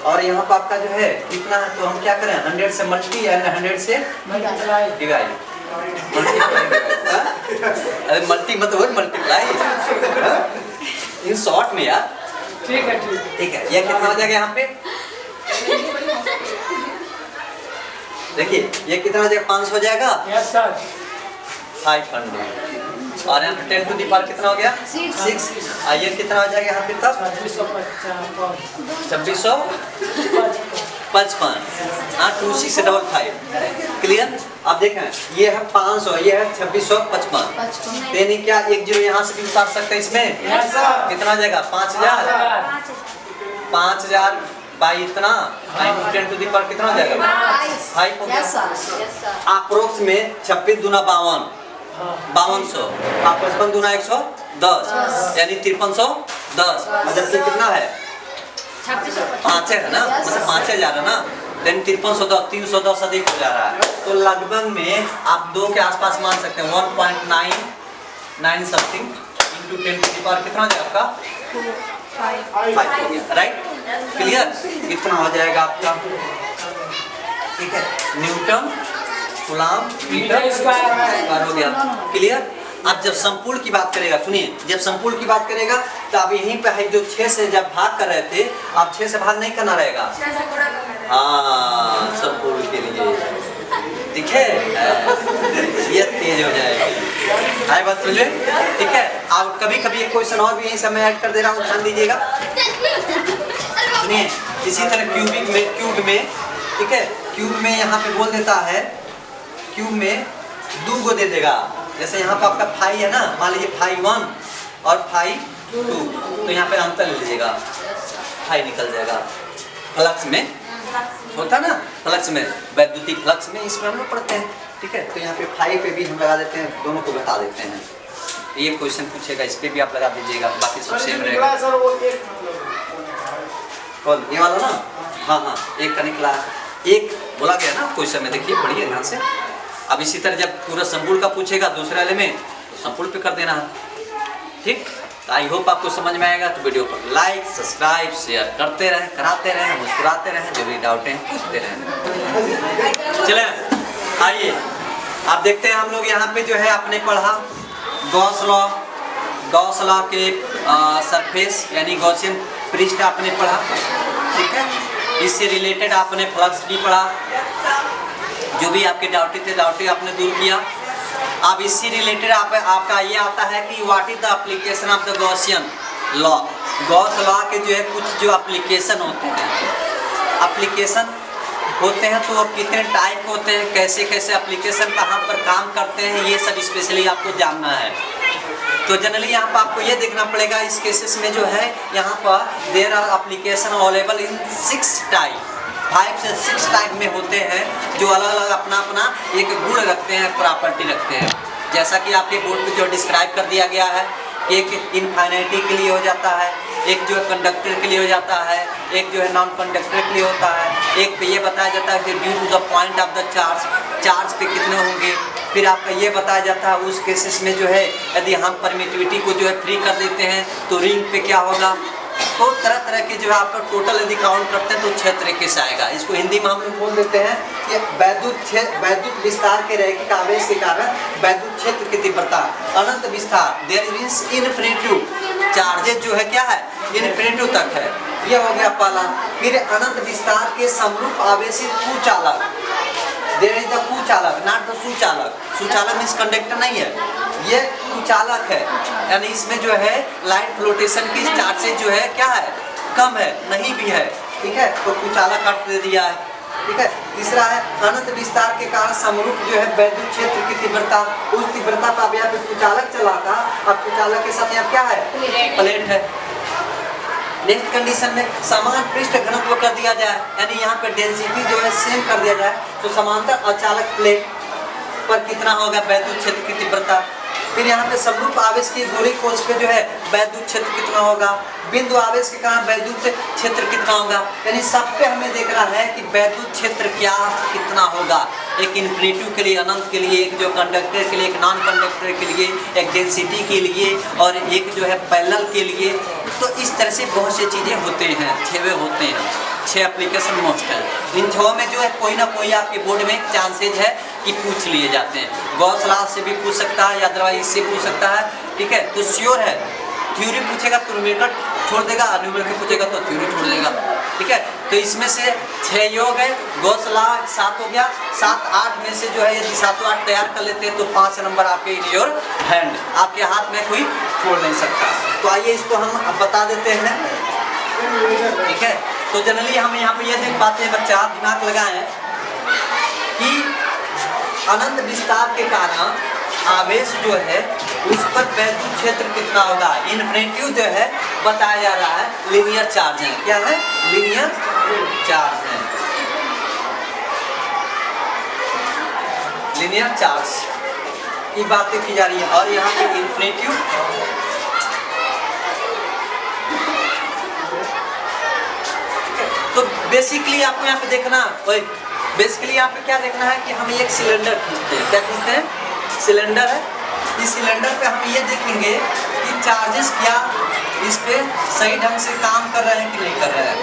और यहाँ पर आपका जो है कितना है, तो हम क्या करें 100 से मल्टी या 100 से मल्टीप्लाई डिवाइड। अरे मल्टी मत बोल, मल्टीप्लाई इन शॉर्ट में यार। ठीक है ठीक है। ठीक है, ये कितना हो जाएगा यहाँ पे, देखिए ये कितना हो जाएगा, 500 हो जाएगा, यस सर। 500, और यहाँ पे 10 टू द पावर कितना हो गया 6, और ये कितना हो जाएगा यहाँ पे तब 2655, हाँ 2655। क्लियर। अब देखें ये है 500, ये है 2655, यानी क्या एक जीरो यहाँ से भी उतार सकते हैं इसमें। Yes sir. कितना हो जाएगा 5000 बाई इतना, 10 टू द पावर कितना हो जाएगा 5 हो गया। अप्रोक्स में 26 दूना 52, 5200, आप 55 दूना 110, यानी 5310, मतलब कि कितना है 5 है ना, मतलब 5000 है ना, देन 5310, 310 अधिक हो जा रहा है, तो लगभग में आप 2 के आसपास मान सकते हैं, 1.99 something into 10 to the power कितना हो जाएगा आपका 5 हो गया। Right, clear. इतना हो जाएगा आपका, ठीक है, न्यूटन कूलम मीटर स्क्वायर हो गया। क्लियर। अब जब संपूर्ण की बात करेगा, सुनिए, जब संपूर्ण की बात करेगा तो अब यहीं पे है जो 6 से जब भाग कर रहे थे, अब 6 से भाग नहीं करना रहेगा, हाँ संपूर्ण के लिए, ठीक है, ये तेज हो जाएगी। आए बात समझे, ठीक है। अब कभी कभी एक क्वेश्चन और भी यहीं से मैं ऐड कर दे रहा हूँ, ध्यान दीजिएगा। सुनिए, इसी तरह क्यूब में, ठीक है, क्यूब में यहाँ पे बोल देता है, क्यूब में 2 को दे देगा, जैसे यहाँ पे आपका 5 है ना, मान लीजिए 5 1 और 5 2, तो यहाँ पे अंतर ले लीजिएगा, 5 निकल जाएगा। फ्लक्स में होता ना, फ्लक्स में, वैद्युतिक फ्लक्स में, इसमें हम लोग पढ़ते हैं, ठीक है, तो यहाँ पे 5 पे भी हम लगा देते हैं, दोनों को बता देते हैं। ये क्वेश्चन पूछेगा, इस पे भी आप लगा दीजिएगा, बाकी सब सेम रहेगा। सर वो एक कौन, ये वाला ना, हाँ हाँ एक का निकला, एक बोला गया ना क्वेश्चन में, देखिए पढ़िए ध्यान से। अब इसी तरह जब पूरा संपूर्ण का पूछेगा दूसरे वाले में, तो संपूर्ण पे कर देना है, ठीक। तो आई होप आपको समझ में आएगा, तो वीडियो को लाइक सब्सक्राइब शेयर करते रहें, कराते रहें, मुस्कुराते रहें, जो भी डाउट हैं पूछते रहें। चले आइए, आप देखते हैं हम लोग यहाँ पे जो है आपने पढ़ा गॉस लॉ के सरफेस यानी गॉसियन पृष्ठ आपने पढ़ा, ठीक है। इससे रिलेटेड आपने फ्लक्स भी पढ़ा, जो भी आपके डाउटी थे डाउटी आपने दूर किया। अब इससे रिलेटेड आपका ये आता है कि what is the application of the Gaussian law. Gauss law के जो है कुछ जो एप्लीकेशन होते हैं, एप्लीकेशन होते हैं तो वो कितने टाइप होते हैं, कैसे कैसे एप्लीकेशन कहाँ पर काम करते हैं, ये सब स्पेशली आपको जानना है। तो जनरली यहाँ पर आपको ये देखना पड़ेगा, इस केसेस में जो है यहाँ पर there are application available in 6 type, 5 से 6 टाइप में होते हैं, जो अलग अलग अपना अपना एक गुण रखते हैं, प्रॉपर्टी रखते हैं। जैसा कि आपके बोर्ड पे जो डिस्क्राइब कर दिया गया है, एक इनफाइनाइटी के लिए हो जाता है, एक जो है कंडक्टर के लिए हो जाता है, एक जो है नॉन कंडक्टर के लिए होता है, एक पे ये बताया जाता है कि due to the point of the charge पे कितने होंगे। फिर आपका ये बताया जाता है उस केसेस में जो है यदि हम परमिटिविटी को जो है फ्री कर देते हैं तो रिंग पे क्या होगा। तो तरह तरह के जो है आपका टोटल यदि काउंट करते हैं तो 6 तरीके से आएगा। इसको हिंदी में हम लोग बोल देते हैं कि वैद्युत विस्तार के रैखिक आवेश के कारण वैद्युत क्षेत्र की तीव्रता अनंत विस्तार, देयर मींस इनफिनिट्यूड, चार्जेज जो है क्या है इनफिनिट्यूड तक है, ये हो गया पहला। फिर अनंत विस्तार के समरूप आवेशित कुचालक, देयर इज द कुचालक नॉट द सुचालक, सुचालक मींस कंडक्टर नहीं है, ये कुचालक है, यानी इसमें जो है लाइट फ्लोटेशन की चार्जेज जो है क्या है कम है, नहीं भी है, ठीक है, तो कुचालक अर्थ दे दिया है, ठीक है। तीसरा है अनंत विस्तार के कारण समरूप जो है वैद्युत क्षेत्र की तीव्रता, उस तीव्रता पर यहाँ पे कुचालक चला था, अब कुचालक के साथ यहाँ क्या है प्लेट है। नेक्स्ट कंडीशन में समान पृष्ठ घनत्व कर दिया जाए, यानी यहाँ पे डेंसिटी जो है सेम कर दिया जाए, तो समांतर अचालक प्लेट पर कितना होगा वैद्युत क्षेत्र की तीव्रता। फिर यहाँ पे समरूप आवेश की गोली कोष पे जो है वैद्युत क्षेत्र कितना होगा, बिंदु आवेश के कारण वैद्युत क्षेत्र कितना होगा, यानी सब पे हमें देखना है कि वैद्युत क्षेत्र क्या कितना होगा। एक इन्फिनिटिव के लिए, अनंत के लिए, एक जो कंडक्टर के लिए, एक नॉन कंडक्टर के लिए, एक डेंसिटी के लिए और एक जो है पैरेलल के लिए। तो इस तरह से बहुत सी चीज़ें होते हैं, 6 होते हैं, 6 एप्लीकेशन मोस्ट है। इन 6 में जो है कोई ना कोई आपके बोर्ड में चांसेज है कि पूछ लिए जाते हैं। गॉस लॉ से भी पूछ सकता है या अदरवाइज इससे पूछ सकता है, ठीक है। तो श्योर है थ्योरी पूछेगा तो न्यूमेरिकल छोड़ देगा, न्यूमेरिकल पूछेगा तो थ्योरी छोड़ देगा, ठीक है। तो इसमें से 6 योग है, गॉस लॉ 7 हो गया, 7 8 में से जो है यदि 7 8 तैयार कर लेते हैं तो 5 नंबर आपके इन योर हैंड, आपके हाथ में कोई छोड़ नहीं सकता। तो आइए इसको हम अब बता देते हैं, ठीक है। तो जनरली हम यहाँ पे ये देख पाते हैं, बच्चा दिमाग लगाएं कि अनंत विस्तार के कारण आवेश जो है उस पर वैद्युत क्षेत्र कितना होगा। इन्फिनिटिव जो है बताया जा रहा है लीनियर चार्ज है, क्या है, लीनियर चार्ज है, लीनियर चार्ज की बातें की जा रही है। और यहाँ पे इन्फिनिटिव तो बेसिकली आपको यहाँ पे देखना, बेसिकली यहाँ पे क्या देखना है कि हम एक सिलेंडर खींचते हैं, क्या खींचते हैं, सिलेंडर है। इस सिलेंडर पे हम ये देखेंगे कि चार्जेस क्या इस पे सही ढंग से काम कर रहे हैं कि नहीं कर रहे हैं।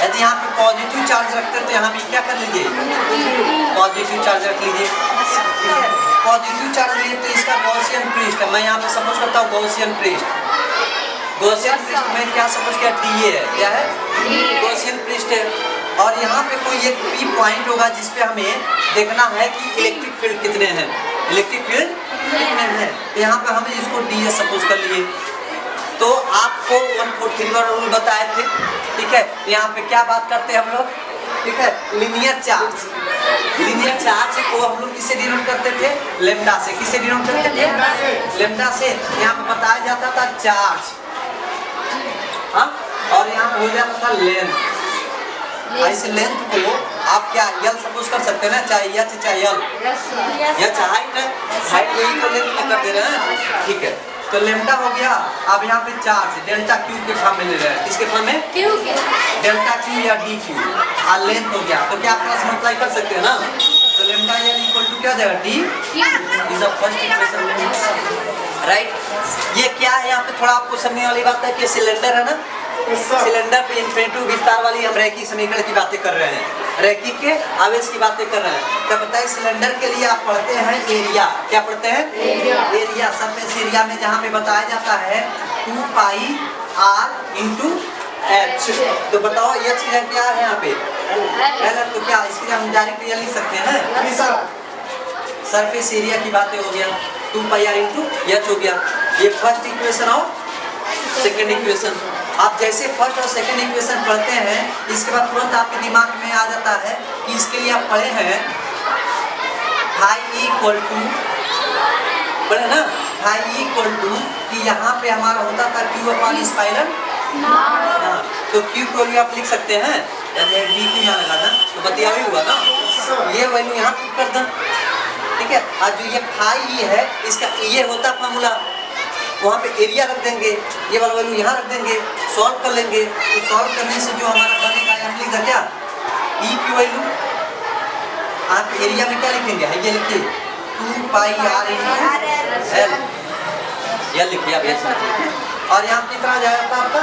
यदि यहाँ पे पॉजिटिव चार्ज रखते हैं तो यहाँ पे क्या कर लीजिए, पॉजिटिव चार्ज रख लीजिए, पॉजिटिव चार्ज लिए तो इसका गॉसियन पृष्ठ है। मैं यहाँ पे सपोज करता हूँ गॉसियन पृष्ठ, गॉसियन पृष्ठ में क्या सपोज किया, डी है, क्या है, गॉसियन पृष्ठ है। और यहाँ पे कोई एक पी पॉइंट होगा जिस पे हमें देखना है कि इलेक्ट्रिक फील्ड कितने हैं, इलेक्ट्रिक फील्ड कितने हैं। तो यहाँ पे हमने इसको डी एस सपोज कर लिए। तो आपको 1431 रूल बताए थे, ठीक है। यहाँ पे क्या बात करते हैं हम लोग, ठीक है, लीनियर चार्ज, लीनियर चार्ज को हम लोग किससे डिनोट करते थे, लेम्डा से। किससे डिनोट करते थे, लेम्डा से। यहाँ पे बताया जाता था चार्ज, हाँ, और यहाँ पे हो जाता था लेंथ। इस लेंथ को आप क्या यल सपोज कर सकते हैं ना, चाहे एच चाहे यल, एच हाइट है, हाइट को इक्वल लेंथ में कर दे रहे हैं, ठीक है। तो लेम्डा हो गया। अब यहाँ पे चार्ज डेल्टा क्यू के फॉर्म में ले रहे हैं, किसके फॉर्म में, क्यू के, डेल्टा क्यू या डी क्यू। और लेंथ हो गया तो क्या क्रॉस मल्टीप्लाई कर सकते हैं ना, तो लेम्डा यल इक्वल टू क्या जाएगा, D is the first equation, right. ये क्या है, यहाँ पे थोड़ा आपको समझने वाली बात है कि सिलेंडर है ना, सिलेंडर पे इन्फिनिटिव विस्तार वाली हम रैखिक समीकरण की बातें कर रहे हैं, रैखिक के आवेश की बातें कर रहे हैं। क्या पता है, सिलेंडर के लिए आप पढ़ते हैं एरिया, क्या पढ़ते हैं, एरिया, सरफेस एरिया में जहाँ पे बताया जाता है 2 पाई r इंटू एच। तो बताओ एच क्या है यहाँ पे, तो क्या इसके हम डायरेक्ट ये लिख सकते हैं, सरफेस एरिया की बातें हो गया, 2 पाई r इंटू एच हो गया। ये फर्स्ट इक्वेशन और सेकेंड इक्वेशन। आप जैसे फर्स्ट और सेकेंड इक्वेशन पढ़ते हैं, इसके बाद तुरंत आपके दिमाग में आ जाता है कि इसके लिए आप पढ़े हैं फाई इक्वल टू, पढ़े ना, फाई इक्वल टू कि यहाँ पे हमारा होता था क्यू अपॉन स्पाइरल, तो क्यू को भी आप लिख सकते हैं, डी क्यू यहाँ लगा था तो बतिया भी हुआ ना, ये वैल्यू यहाँ कर दें, ठीक है। और जो ये फाई है इसका ये होता फॉर्मूला, वहाँ पे एरिया रख देंगे, ये वाला वैल्यू यहाँ रख देंगे, सॉल्व कर लेंगे। तो सॉल्व करने से जो हमारा बनेगा, यहाँ लिख दें क्या, ई की वैल्यू, आप एरिया में क्या लिखेंगे, ये लिखिए 2 पाई r इंटू एल, यह लिखिए आप ऐसे। और यहाँ कितना जाएगा आपका,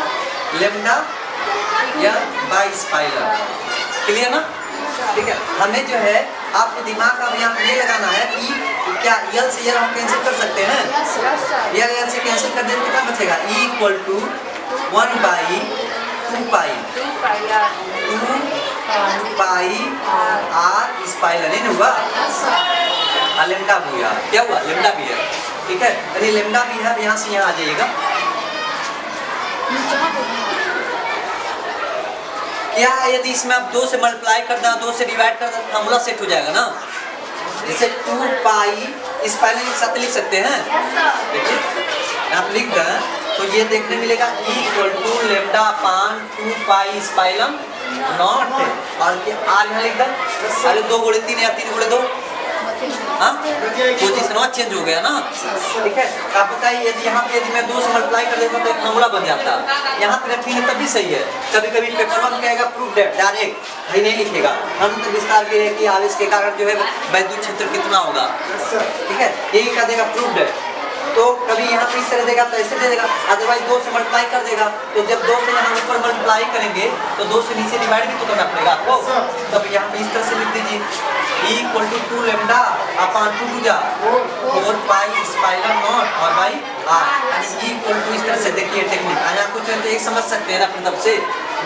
लेम्डा या बाई स्पाइरल, क्लियर ना, ठीक है। हमें जो है आपको दिमाग अब यहाँ पे ये लगाना है कि क्या यल से यल हम कैंसिल कर सकते हैं, यल से कैंसिल कर दें तो क्या बचेगा, E equal to 1 by 2 pi r spiral, नहीं हुआ, लेम्डा भी हुआ, क्या हुआ, लेम्डा भी है, ठीक है। यानी लेम्डा भी है, यहाँ से यहाँ आ जाइएगा। क्या यदि इसमें आप 2 से मल्टीप्लाई कर दें, 2 से डिवाइड कर दें, फॉर्मूला सेट हो जाएगा ना। जैसे 2 पाई स्पाइरल के साथ लिख सकते हैं, देखिए आप लिख दें तो ये देखने मिलेगा E equal to lambda upon 2 pi spiral naught, और R यहाँ लिख दें, अरे 2 गुणे 3 या 3 गुणे 2, हाँ पोजिशन चेंज हो गया ना, ठीक है। आप बताइए यदि यहाँ पे यदि मैं 2 से मल्टीप्लाई कर देता तो एक फॉर्मूला बन जाता। यहाँ पे रखी है तभी सही है। कभी कभी पेपर में कहेगा प्रूफ डेट डायरेक्ट भाई नहीं लिखेगा, हम तो विस्तार के है कि आवेश के कारण जो है वैद्युत क्षेत्र कितना होगा, ठीक है, यही कह देगा प्रूफ डेट। तो कभी यहाँ पे इस तरह देगा तो ऐसे दे देगा, अदरवाइज 2 से मल्टीप्लाई कर देगा। तो जब 2 से यहाँ ऊपर मल्टीप्लाई करेंगे तो 2 से नीचे डिवाइड भी तो करना पड़ेगा आपको। तब यहाँ पे इस तरह से लिख दीजिए E = 2 लैम्डा अपॉन 2 टू जा 4 पाई स्पाइरल नॉट और बाई r, यानी E = इस तरह से देखिए टेक्निक। यहाँ कुछ है तो एक समझ सकते हैं ना अपनी तरफ से,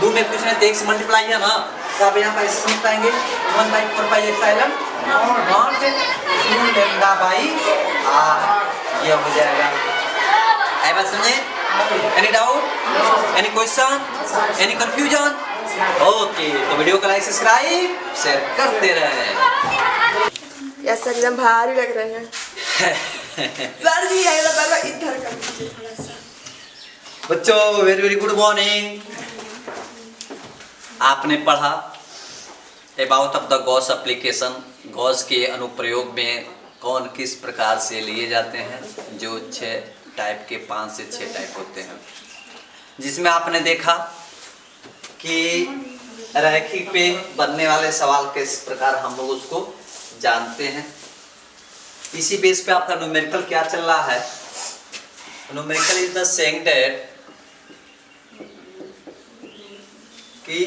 2 में कुछ नहीं तो 1 से मल्टीप्लाई है ना, तो आप यहाँ पर ऐसे समझ पाएंगे 1/4 pi epsilon naught 2 lambda by r, ये हो जाएगा। आई बात समझे? Any doubt, any question, any confusion? Okay, तो वीडियो को लाइक सब्सक्राइब शेयर करते रहें। यस सर, एकदम भारी लग रहे हैं सर जी। पहले इधर कर दीजिए थोड़ा सा। बच्चों वेरी वेरी गुड मॉर्निंग। आपने पढ़ा about of the Gauss application, Gauss के अनुप्रयोग में कौन किस प्रकार से लिए जाते हैं, जो 6 टाइप के 5 से 6 टाइप होते हैं, जिसमें आपने देखा कि रैखिक पे बनने वाले सवाल किस प्रकार हम लोग उसको जानते हैं। इसी बेस पे आपका न्यूमेरिकल क्या चल रहा है। Numerical is the saying that कि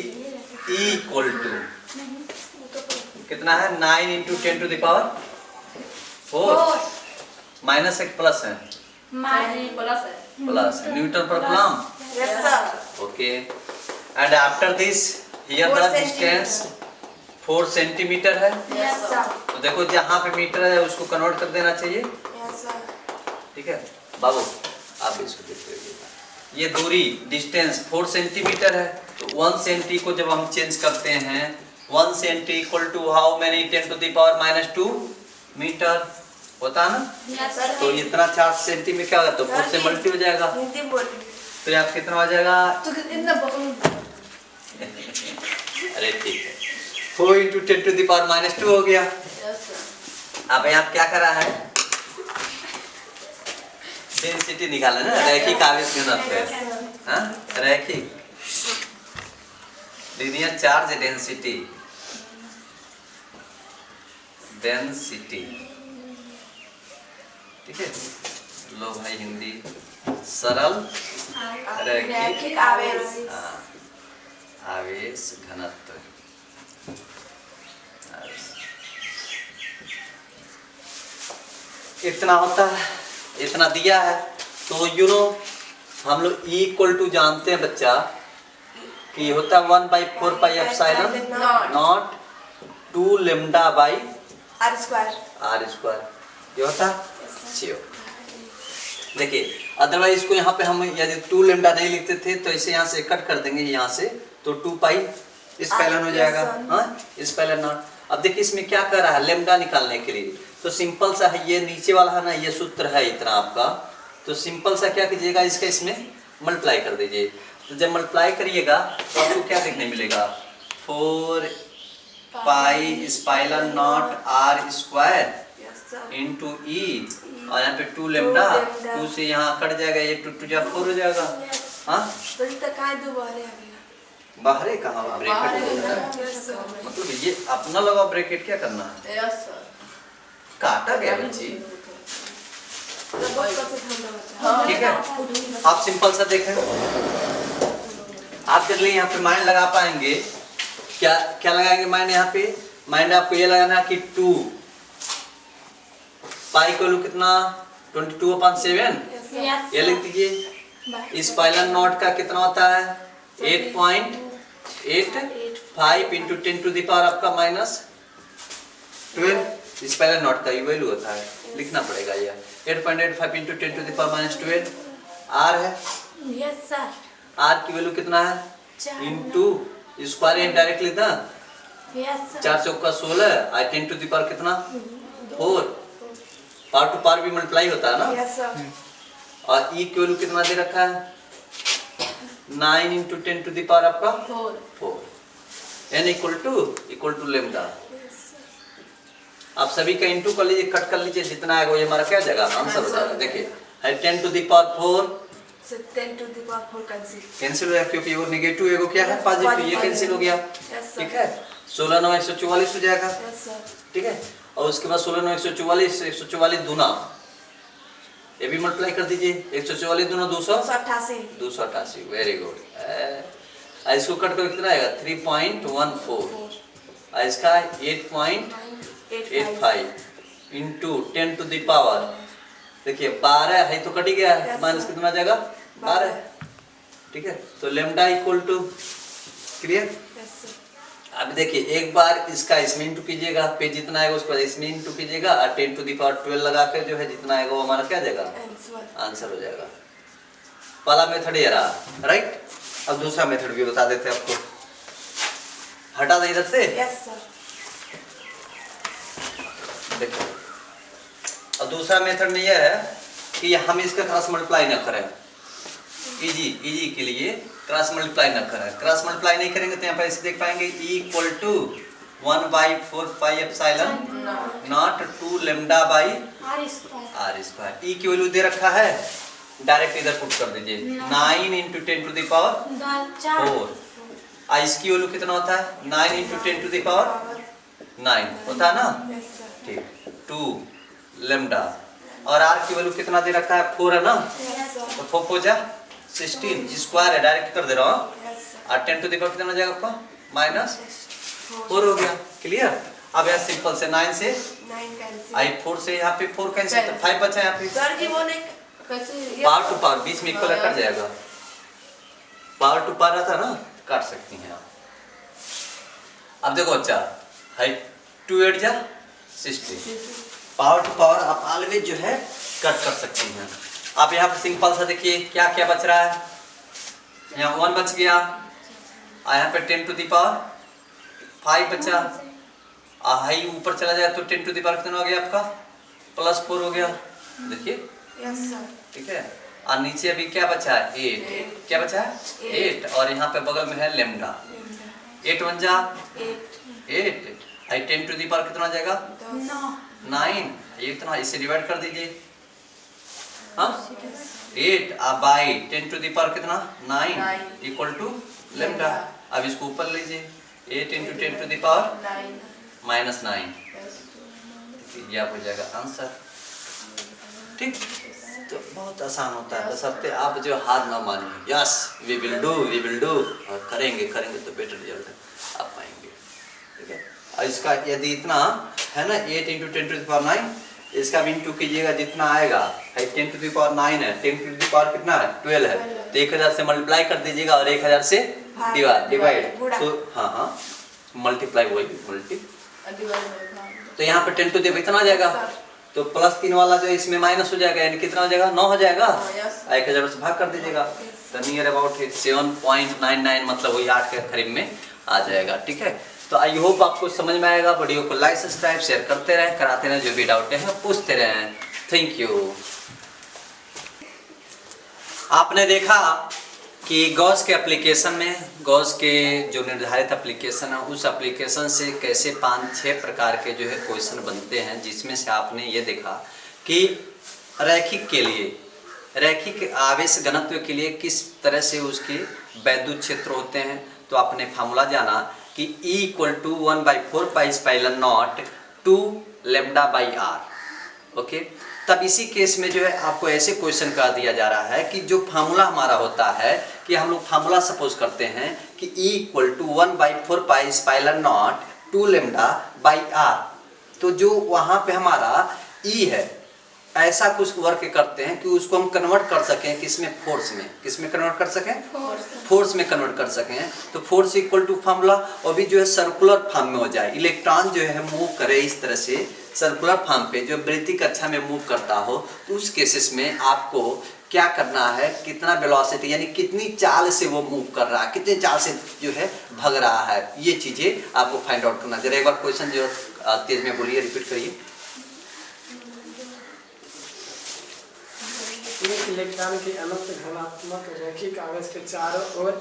E = कितना है 9 × 10 टू द पावर 4 माइनस एक प्लस है, प्लस न्यूटन पर coulomb. Yes sir. Okay, and after this here the distance 4 centimetre है। Yes sir. तो देखो जहाँ पे मीटर है उसको कन्वर्ट कर देना चाहिए, यस सर। ठीक है बाबू, आप इसको देखते रहिए। ये दूरी डिस्टेंस 4 सेंटीमीटर है, तो 1 सेंटी को जब हम चेंज करते हैं 1 centi = how many 10 to the power -2 metre होता है ना। तो इतना 4 सेंटी में क्या होगा, तो 4 से मल्टी हो जाएगा, हिंदी बोलिए तो यहाँ कितना हो जाएगा। तो इतना बहुत। अरे ठीक है, 4 × 10 टू द पावर -2 हो गया। अब यहाँ क्या करा है, डेंसिटी निकाला ना, रैखिक आवेश घनत्व, हाँ रैखिक लीनियर चार्ज डेंसिटी, ठीक है। लो भाई हिंदी, सरल रैखिक आवेश, आवेश घनत्व। इतना होता है, इतना दिया है। तो हम लोग E = जानते हैं बच्चा कि होता है 1/4 pi epsilon naught 2 lambda by r², ये होता है। देखिए अदरवाइज इसको यहाँ पे हम यदि 2 लैम्डा नहीं लिखते थे तो इसे यहाँ से कट कर देंगे, यहाँ से तो 2 पाई एप्सिलॉन हो जाएगा, हाँ एप्सिलॉन नॉट। अब देखिए इसमें क्या कर रहा है, लैम्डा निकालने के लिए तो सिंपल सा है, ये नीचे वाला है ना, ये सूत्र है इतना आपका, तो सिंपल सा क्या कीजिएगा, इसका इसमें मल्टीप्लाई कर दीजिए। तो जब मल्टीप्लाई करिएगा तो आपको क्या देखने मिलेगा, 4 पाई epsilon not r² into E, और यहाँ पे 2 लैम्डा, 2 से यहाँ कट जाएगा, ये 2 × 4 हो जाएगा। हाँ बाहर कहाँ ब्रैकेट, मतलब ये अपना लगा ब्रैकेट, क्या करना है, काटा गया बच्ची, ठीक है। आप सिंपल सा देखें, आप चलिए यहाँ पे माइंड लगा पाएंगे, क्या क्या लगाएंगे माइंड, यहाँ पे माइंड आपको ये लगाना कि 2 पाई को कितना 22/7, ये लिख दीजिए। एप्सिलॉन नॉट का कितना होता है 8.85 × 10 टू द पावर आपका -12, एप्सिलॉन नॉट का वैल्यू होता है, लिखना पड़ेगा ये 8.85 × 10 टू द पावर -12। r है, यस सर, r की वैल्यू कितना है इंटू स्क्वायर एट डायरेक्ट लिखना, यस सर, 4 चौका 16, 10 टू द पावर कितना 4, पावर टू पावर भी मल्टीप्लाई होता है ना। यस सर, और E की वैल्यू कितना दे रखा है 9 × 10 टू द पावर आपका 4, n = लैम्डा। आप सभी का इंटू कर लीजिए, कट कर लीजिए, जितना आएगा ये हमारा क्या जाएगा आंसर हो जाएगा। देखिए है 10 to the power 4 So 10 to the power 4 cancel. Cancel हो गया, क्योंकि वो नेगेटिव एगो क्या है पॉजिटिव, ये कैंसिल हो गया। Yes sir. ठीक है 16 9 144 हो जाएगा। Yes sir. ठीक है और उसके बाद 16 9 144 144 दूना ये भी मल्टीप्लाई कर दीजिए, 144 दूना 288. 288 वेरी गुड। इसको कट कर कितना आएगा 3.14 इसका 8.85 इंटू 10 टू द पावर देखिए 12 है तो कट ही गया है, माइनस कितना जाएगा 12। ठीक है तो lambda equal to clear. Yes sir. अब देखिए एक बार इसका इसमें इंटू कीजिएगा, पे जितना आएगा उसको इसमें इंटू कीजिएगा और 10 टू द पावर 12 लगा कर जो है जितना आएगा वो हमारा क्या जाएगा Answer. आंसर हो जाएगा। पहला मेथड ये रहा राइट। अब दूसरा मेथड भी बता देते हैं आपको, हटा दे इधर से। Yes sir. देखो और दूसरा मेथड में यह है कि हम इसका क्रॉस मल्टीप्लाई न करें, इजी के लिए क्रॉस मल्टीप्लाई न करें। क्रॉस मल्टीप्लाई नहीं करेंगे तो यहाँ पर ऐसे देख पाएंगे E equal to 1/4 epsilon naught 2 lambda by R square. E की वैल्यू दे रखा है, डायरेक्ट इधर पुट कर दीजिए 9 इंटू 10 टू द पावर 4। इसकी वैल्यू कितना होता है 9 इंटू 10 टू द पावर 9 होता है ना। Yes sir. ठीक 2 लेमडा और आर की वैल्यू कितना दे रखा है 4 है ना, Yes sir. तो 4 हो जा 16 स्क्वायर है, डायरेक्ट कर दे रहा हूँ। Yes sir. और 10 टू द पावर कितना हो जाएगा आपका -4 हो गया क्लियर। अब यहाँ सिंपल से 9 से 9 cancel. आई 4 से यहाँ पे 4 कैंसिल तो 5 बचा यहाँ पे। Sir जी वो नहीं कैसे पावर टू पावर बीच में इक्वल कट जाएगा, पावर टू पावर रहता ना काट सकती हैं आप। अब देखो अच्छा है 2 8 जा 60 पावर टू पावर आप ऑलवेज जो है कट कर सकती हैं। आप यहाँ पर सिंपल सा देखिए क्या क्या बच रहा है, यहाँ 1 बच गया और यहाँ पे 10 टू द पावर 5 बचा, हाई ऊपर चला जाए तो 10 टू द पावर कितना हो गया आपका +4 हो गया। देखिए Yes sir. ठीक है और नीचे अभी क्या बचा है 8 क्या बचा है 8 और यहाँ पे बगल में है लेमडा 8 1 जा 8 आई 10 टू द पावर कितना हो जाएगा 9 ये इतना इसे डिवाइड कर दीजिए हाँ 8 बाई 10 टू द पावर कितना 9 इक्वल टू लेमडा। अब इसको ऊपर लीजिए 8 इंटू 10 टू द पावर 9 ये आप हो जाएगा आंसर। ठीक तो बहुत आसान होता है, बशर्ते आप जो हार ना मानिए। यस वी विल डू और करेंगे तो बेटर रिजल्ट आप पाएंगे। ठीक है और इसका यदि इतना है ना 8 इंटू 10 टू द पावर 9 इसका भी इंटू कीजिएगा जितना आएगा 10 टू द पावर 9 है 10 टू द पावर कितना है 12 है तो 1000 से मल्टीप्लाई कर दीजिएगा और 1000 से डिवाइड तो हाँ मल्टीप्लाई वही मल्टी तो यहाँ पे 10 टू द कितना आ जाएगा तो +3 वाला जो इसमें माइनस हो जाएगा यानी कितना हो जाएगा 9 हो जाएगा 1000 से भाग कर दीजिएगा तो नियर अबाउट 7.99 मतलब वही 8 के करीब में आ जाएगा। ठीक है तो आई होप आपको समझ में आएगा। वीडियो को लाइक सब्सक्राइब शेयर करते रहें, कराते रहें, जो भी डाउट है पूछते रहें। Thank you. आपने देखा कि गॉस के एप्लीकेशन में गॉस के जो निर्धारित एप्लीकेशन है उस एप्लीकेशन से कैसे 5-6 प्रकार के जो है क्वेश्चन बनते हैं, जिसमें से आपने ये देखा कि रैखिक के लिए रैखिक आवेश घनत्व के लिए किस तरह से उसके वैद्युत क्षेत्र होते हैं। तो आपने फार्मूला जाना कि E equal to 1/4 pi epsilon naught 2 lambda by R. Okay तब इसी केस में जो है आपको ऐसे क्वेश्चन कर दिया जा रहा है कि जो फार्मूला हमारा होता है कि हम लोग फार्मूला सपोज करते हैं कि E equal to 1/4 pi epsilon naught 2 lambda by R. तो जो वहाँ पे हमारा E है ऐसा कुछ वर्क करते हैं कि उसको हम कन्वर्ट कर सकें किसमें कन्वर्ट कर सकें फोर्स में कन्वर्ट कर सकें। तो फोर्स इक्वल टू फार्मूला और भी जो है सर्कुलर फॉर्म में हो जाए, इलेक्ट्रॉन जो है मूव करे इस तरह से सर्कुलर फॉर्म पे जो वृत्ति कक्षा में मूव करता हो तो उस केसेस में आपको क्या करना है, कितना वेलोसिटी यानी कितनी चाल से वो मूव कर रहा है, कितनी चाल से जो है भग रहा है, ये चीजें आपको फाइंड आउट करना। जरा एक बार क्वेश्चन जो तेज में बोलिए, रिपीट करिए। एक इलेक्ट्रॉन के अनंत घनात्मक रैखिक आवेश के चारों ओर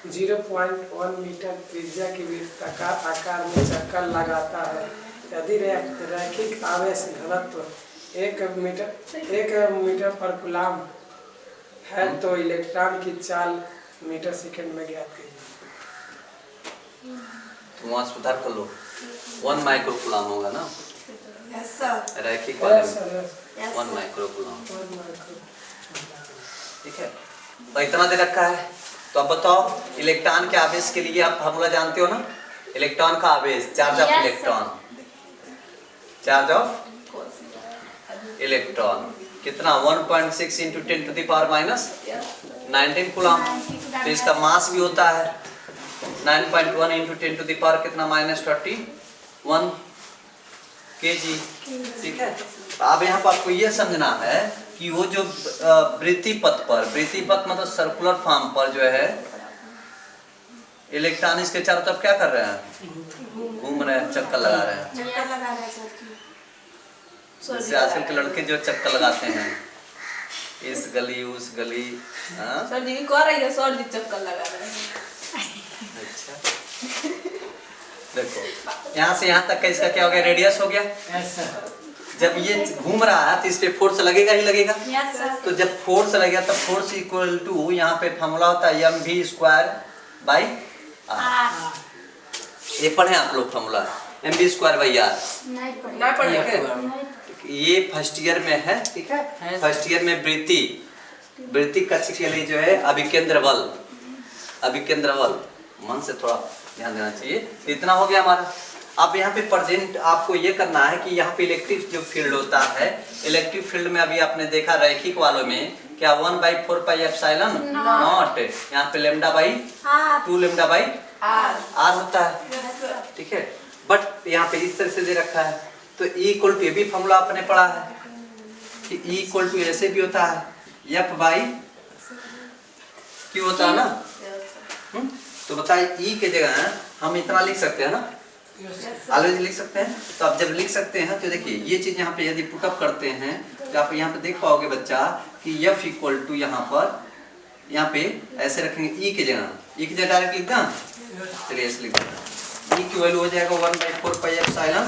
0.1 मीटर त्रिज्या के वृत्ताकार आकार में चक्कर लगाता है। यदि रैखिक आवेश घनत्व 1 मीटर पर गुलाम है तो इलेक्ट्रॉन की चाल मीटर सेकंड में ज्ञात कीजिए। तो वहाँ सुधार कर लो, 1 माइक्रो कूलम होगा ना यस सर। रैखिक वाले यस में, सर, 1 माइक्रो कूलम। 1 माइक्रो। ठीक है, तो इतना दे रखा है। तो अब बताओ इलेक्ट्रॉन के आवेश के लिए आप फार्मूला जानते हो ना, इलेक्ट्रॉन का आवेश, charge of Yes, electron, charge of electron कितना 1.6 into 10 to the power minus 19 coulomb. तो इसका मास भी होता है 9.1 इंटू 10 टू द पावर कितना माइनस 31 kg। ठीक है, तो अब यहाँ पर आपको ये समझना है कि वो जो वृत्ति पथ पर, वृत्ति पथ मतलब सर्कुलर फॉर्म पर जो है इलेक्ट्रॉन इसके चारों तरफ क्या कर रहे हैं, घूम रहे हैं, चक्कर लगा रहे हैं। चक्कर लगा रहा है सर। जैसे आजकल के लड़के जो चक्कर लगाते हैं, इस गली उस गली। हाँ? सर जी कह रही है, सर जी चक्कर लगा रहे हैं। अच्छा देखो यहाँ से यहाँ तक का इसका क्या हो गया, रेडियस हो गया। Yes sir. जब ये घूम रहा है तो इस पे फोर्स लगेगा ही लगेगा। Yes sir. तो जब फोर्स लगेगा तब फोर्स इक्वल टू यहाँ पे फॉर्मूला होता है mv² r। ये पढ़े आप लोग फॉर्मूला mv² r। नहीं नहीं पढ़े। पढ़े। ये फर्स्ट ईयर में है। ठीक है, फर्स्ट ईयर में वृत्ति कक्ष के लिए जो है अभिकेंद्र बल, अभिकेंद्र बल, मन से थोड़ा ध्यान देना चाहिए। तो इतना हो गया हमारा। अब यहाँ पे प्रेजेंट आपको ये करना है कि यहाँ पे इलेक्ट्रिक जो फील्ड होता है, इलेक्ट्रिक फील्ड में अभी आपने देखा रैखिक वालों में क्या 1/4 पाई एप्सिलॉन नॉट, यहाँ पे λ/2 λ/r होता है। ठीक है, बट यहाँ पे इस तरह से दे रखा है। तो E इक्वल टू, ये भी फॉर्मूला आपने पढ़ा है कि E इक्वल टू ऐसे भी होता है F/Q होता है ना। तो बताइए E के जगह हम इतना लिख सकते हैं ना, ऑलवेज लिख सकते हैं। तो आप जब लिख सकते हैं तो देखिए ये चीज यहाँ पे यदि पुटअप करते हैं तो आप यहाँ पे देख पाओगे बच्चा कि F इक्वल टू यहाँ पे ऐसे रखेंगे E की जगह, E की जगह डायरेक्ट लिख दें। चलिए ऐसे लिख दें, E की वैल्यू हो जाएगा 1/4 पाई एप्सिलॉन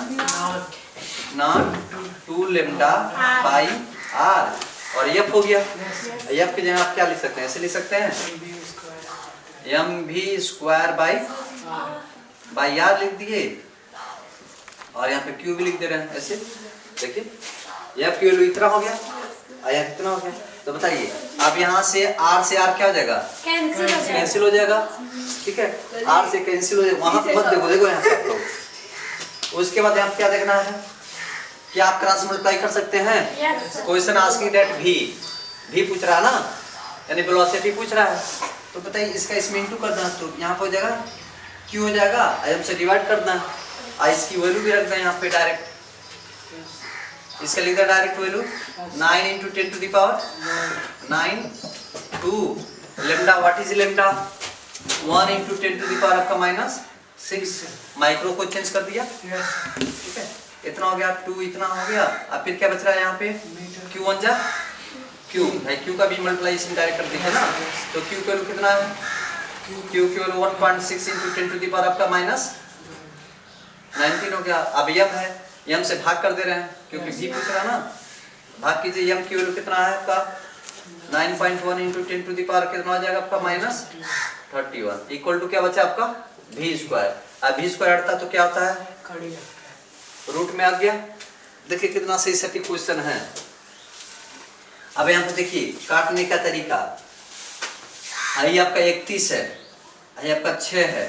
नॉट 2 λ/r और F हो गया। F की जगह आप क्या लिख सकते हैं, ऐसे लिख सकते हैं mv² बाई r लिख दिए और यहाँ पे Q भी लिख दे रहे हैं ऐसे। देखिए F की वैल्यू इतना हो गया और यहाँ कितना हो गया। तो बताइए अब यहाँ से R से R क्या हो जाएगा, कैंसिल हो जाएगा। ठीक है, R से कैंसिल हो जाएगा। वहां मत देखो, देखो यहाँ पे। उसके बाद यहाँ क्या देखना है कि आप क्रॉस मल्टीप्लाई कर सकते हैं। क्वेश्चन आस्किंग दैट v पूछ रहा है ना, यानी वेलोसिटी पूछ रहा है। तो बताइए इसका इसमें इंटू कर देना, तो यहाँ पे हो जाएगा Q हो जाएगा, m से डिवाइड कर देना और इसकी वैल्यू भी रख दें यहाँ पे डायरेक्ट। इसका लिख दें direct value 9 into 10 to the power 9 2 lambda, what is lambda 1 into 10 to the power आपका -6 माइक्रो को चेंज कर दिया। ठीक है, इतना हो गया 2, इतना हो गया। अब फिर क्या बच रहा है यहाँ पे Q1 जा Q है, Q का भी मल्टीप्लिकेशन डायरेक्ट कर दिया ना। तो Q का वैल्यू कितना है, Q की value 1.6 into 10 to the power आपका -19 हो गया। अब M है, M से भाग कर दे रहे हैं क्योंकि V पूछ रहा है ना। भाग कीजिए, M की वैल्यू कितना है आपका 9.1 इंटू 10 टू द पावर कितना हो जाएगा आपका -31 इक्वल टू क्या बचा आपका v²। अब v² हटता तो क्या होता है, रूट में आ गया। देखिए कितना सही सटीक क्वेश्चन है। अब यहाँ पे देखिए काटने का तरीका, आई आपका 31 है, आई आपका 6 है,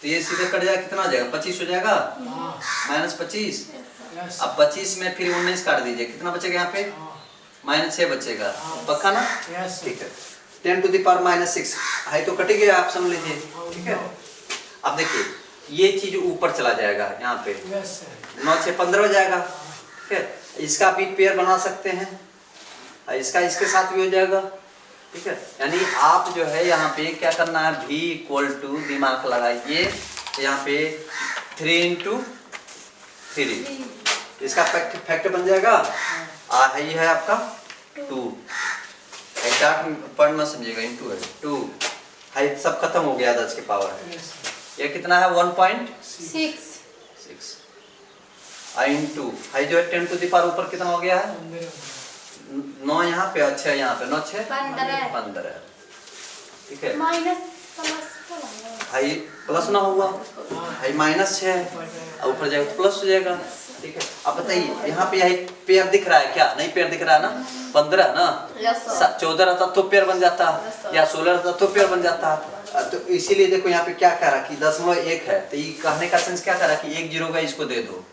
तो ये सीधे कट जाएगा, कितना हो जाएगा 25 हो जाएगा -25। अब 25 में फिर 19 काट दीजिए, कितना बचेगा यहाँ पे -6 बचेगा। पक्का ना, ठीक है। 10 टू द पावर -6 है तो कट गया, आप समझ लीजिए। ठीक है, अब देखिए ये चीज ऊपर चला जाएगा, यहाँ पे 9 6 15 हो जाएगा। ठीक है, इसका भी पेयर बना सकते हैं, इसका इसके साथ भी हो जाएगा। ठीक है, यानी आप जो है यहाँ पे क्या करना है, v इक्वल टू दिमाग लगाइए यहाँ पे 3 इंटू 3, इसका फैक्टर बन जाएगा। ये है आपका 2, पॉइंट मत समझिएगा, इंटू है 2 है, सब खत्म हो गया 10 की पावर है। ये कितना है 1.6। आई इंटू आई जो है 10 टू द पावर ऊपर कितना हो गया है 9 यहाँ पे, अच्छा यहाँ पे 9 6 15, ठीक है। माइनस प्लस हाई प्लस ना होगा, हाई माइनस 6 और ऊपर जाएगा तो प्लस हो जाएगा, ठीक है। अब बताइए यहाँ पे यही पेयर दिख रहा है क्या? नहीं पेयर दिख रहा है ना, 15 ना, 14 रहता तो पेयर बन जाता, या 16 रहता तो पेयर बन जाता। तो इसीलिए देखो यहाँ पे क्या कह रहा कि 0.1 है, तो ये कहने का सेंस क्या कह रहा कि 1 0 का इसको दे दो,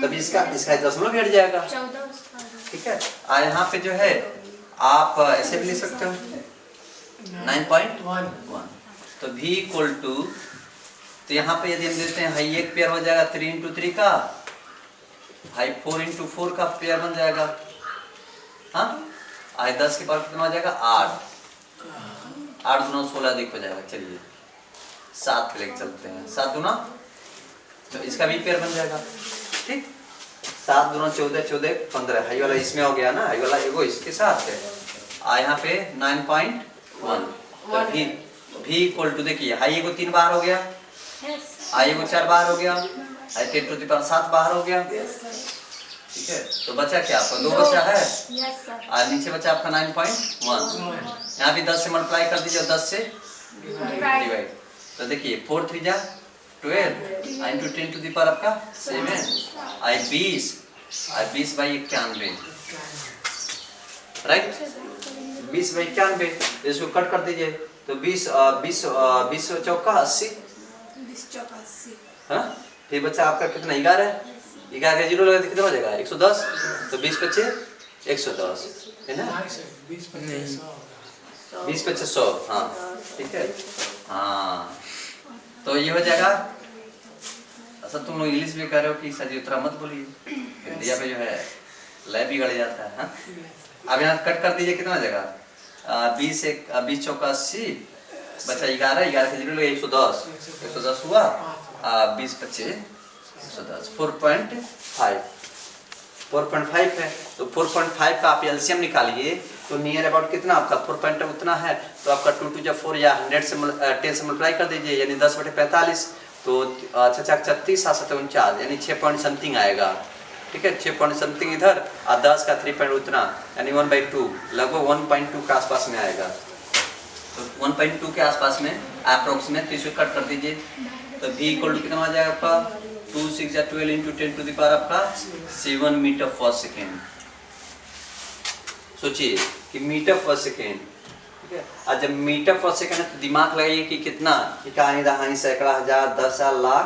तब इसका 0 हट जाएगा, 14 ठीक है। और यहाँ पे जो है आप ऐसे भी ले सकते हो 9.1, तो v इक्वल टू, तो यहाँ पे यदि हम देते हैं हाई एक पेयर हो जाएगा 3 इंटू 3 का, हाई 4 इंटू 4 का पेयर बन जाएगा, हाँ। आई 10 के पावर कितना हो जाएगा 8, 8 गुना 16 अधिक हो जाएगा, चलिए 7 पे लेके चलते हैं, 7 गुना, तो इसका भी पेयर बन जाएगा, ठीक। 7 गुना 14, 14 15, हाई वाला इसमें हो गया ना, हाई वाला एगो इसके साथ है, आ यहाँ पे 9.1, तो v इक्वल टू, देखिए हाई एगो 3 बार हो गया, आई एगो 4 बार हो गया, आई 10 टू द पावर 7 बार हो गया, ठीक है। तो बचा क्या आपका 2 बचा है, और नीचे बचा आपका 9.1, यहाँ भी 10 से मल्टीप्लाई कर दीजिए और 10 से डिवाइड, तो देखिए 4 3 जा 12, आई इंटू 10 टू द पावर आपका 7, आई 20 बाई 91, राइट, 20 बाई 91, इसको कट कर दीजिए, तो 20 चौका 80, 20 चौका 80, हाँ। फिर बच्चा आपका कितना 11, 11 का 0 लगा तो कितना हो जाएगा 110, तो 20 पच्चे 110 है ना, 20 पच्चे 100, हाँ ठीक है, हाँ। तो ये हो जाएगा, अच्छा तुम लोग इंग्लिश में कह रहे हो कि सर जी उतना मत बोलिए, हिंदी पे जो है लय बिगड़ जाता है, हाँ। अब यहाँ कट कर दीजिए, कितना हो जाएगा 20 चौका 80, बचा 11, 11 से 0 लगे 110 हुआ, 20 पच्चे 110, 4.5 है, तो 4.5 का आप एलसीएम निकालिए, तो नियर अबाउट कितना आपका 4 उतना है, तो आपका 2 2 जब 4 या 10 से मल्टीप्लाई कर दीजिए, यानी 10/45, तो 36 7 49, यानी 6 पॉइंट समथिंग आएगा, ठीक है। 6 पॉइंट समथिंग इधर, और 10 का 3 पॉइंट उतना, यानी 1/2, लगभग 1.2 के आसपास में आएगा, तो 1.2 के आसपास में अप्रोक्सीमेट, इसे कट कर दीजिए, तो v इक्वल टू कितना आ जाएगा आपका 2 6 या 12 इंटू 10 टू द पावर आपका 7 मीटर पर सेकेंड। सोचिए कि मीटर पर सेकेंड, ठीक है। और जब मीटर पर सेकेंड है तो दिमाग लगाइए कि कितना, इकाई दहाई सैकड़ा हजार 10,000 लाख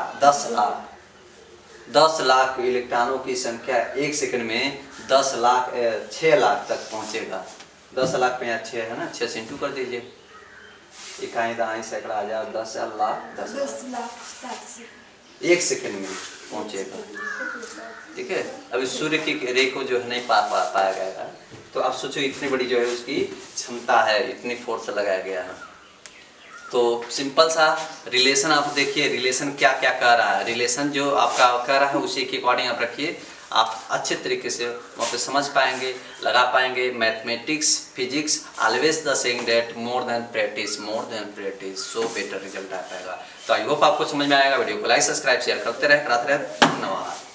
10 लाख इलेक्ट्रॉनों की संख्या एक सेकंड में 6 लाख तक पहुंचेगा। 10 लाख पे यहाँ 6 है ना, 6 से इंटू कर दीजिए, इकाई दहाई सैकड़ा हजार 10,000 लाख 10 लाख एक सेकंड में पहुंचेगा, ठीक है। अभी सूर्य की रे को जो है नहीं पाया गया, तो आप सोचो इतनी बड़ी जो है उसकी क्षमता है, इतनी फोर्स लगाया गया है। तो सिंपल सा रिलेशन आप देखिए, रिलेशन क्या क्या कह रहा है, रिलेशन जो आपका कह रहा है उसी के अकॉर्डिंग आप रखिए, आप अच्छे तरीके से वहाँ पे समझ पाएंगे, लगा पाएंगे। Mathematics physics always the saying that more than practice so better result आ पाएगा। तो आई होप आपको समझ में आएगा। वीडियो को लाइक सब्सक्राइब शेयर करते रहे, धन्यवाद।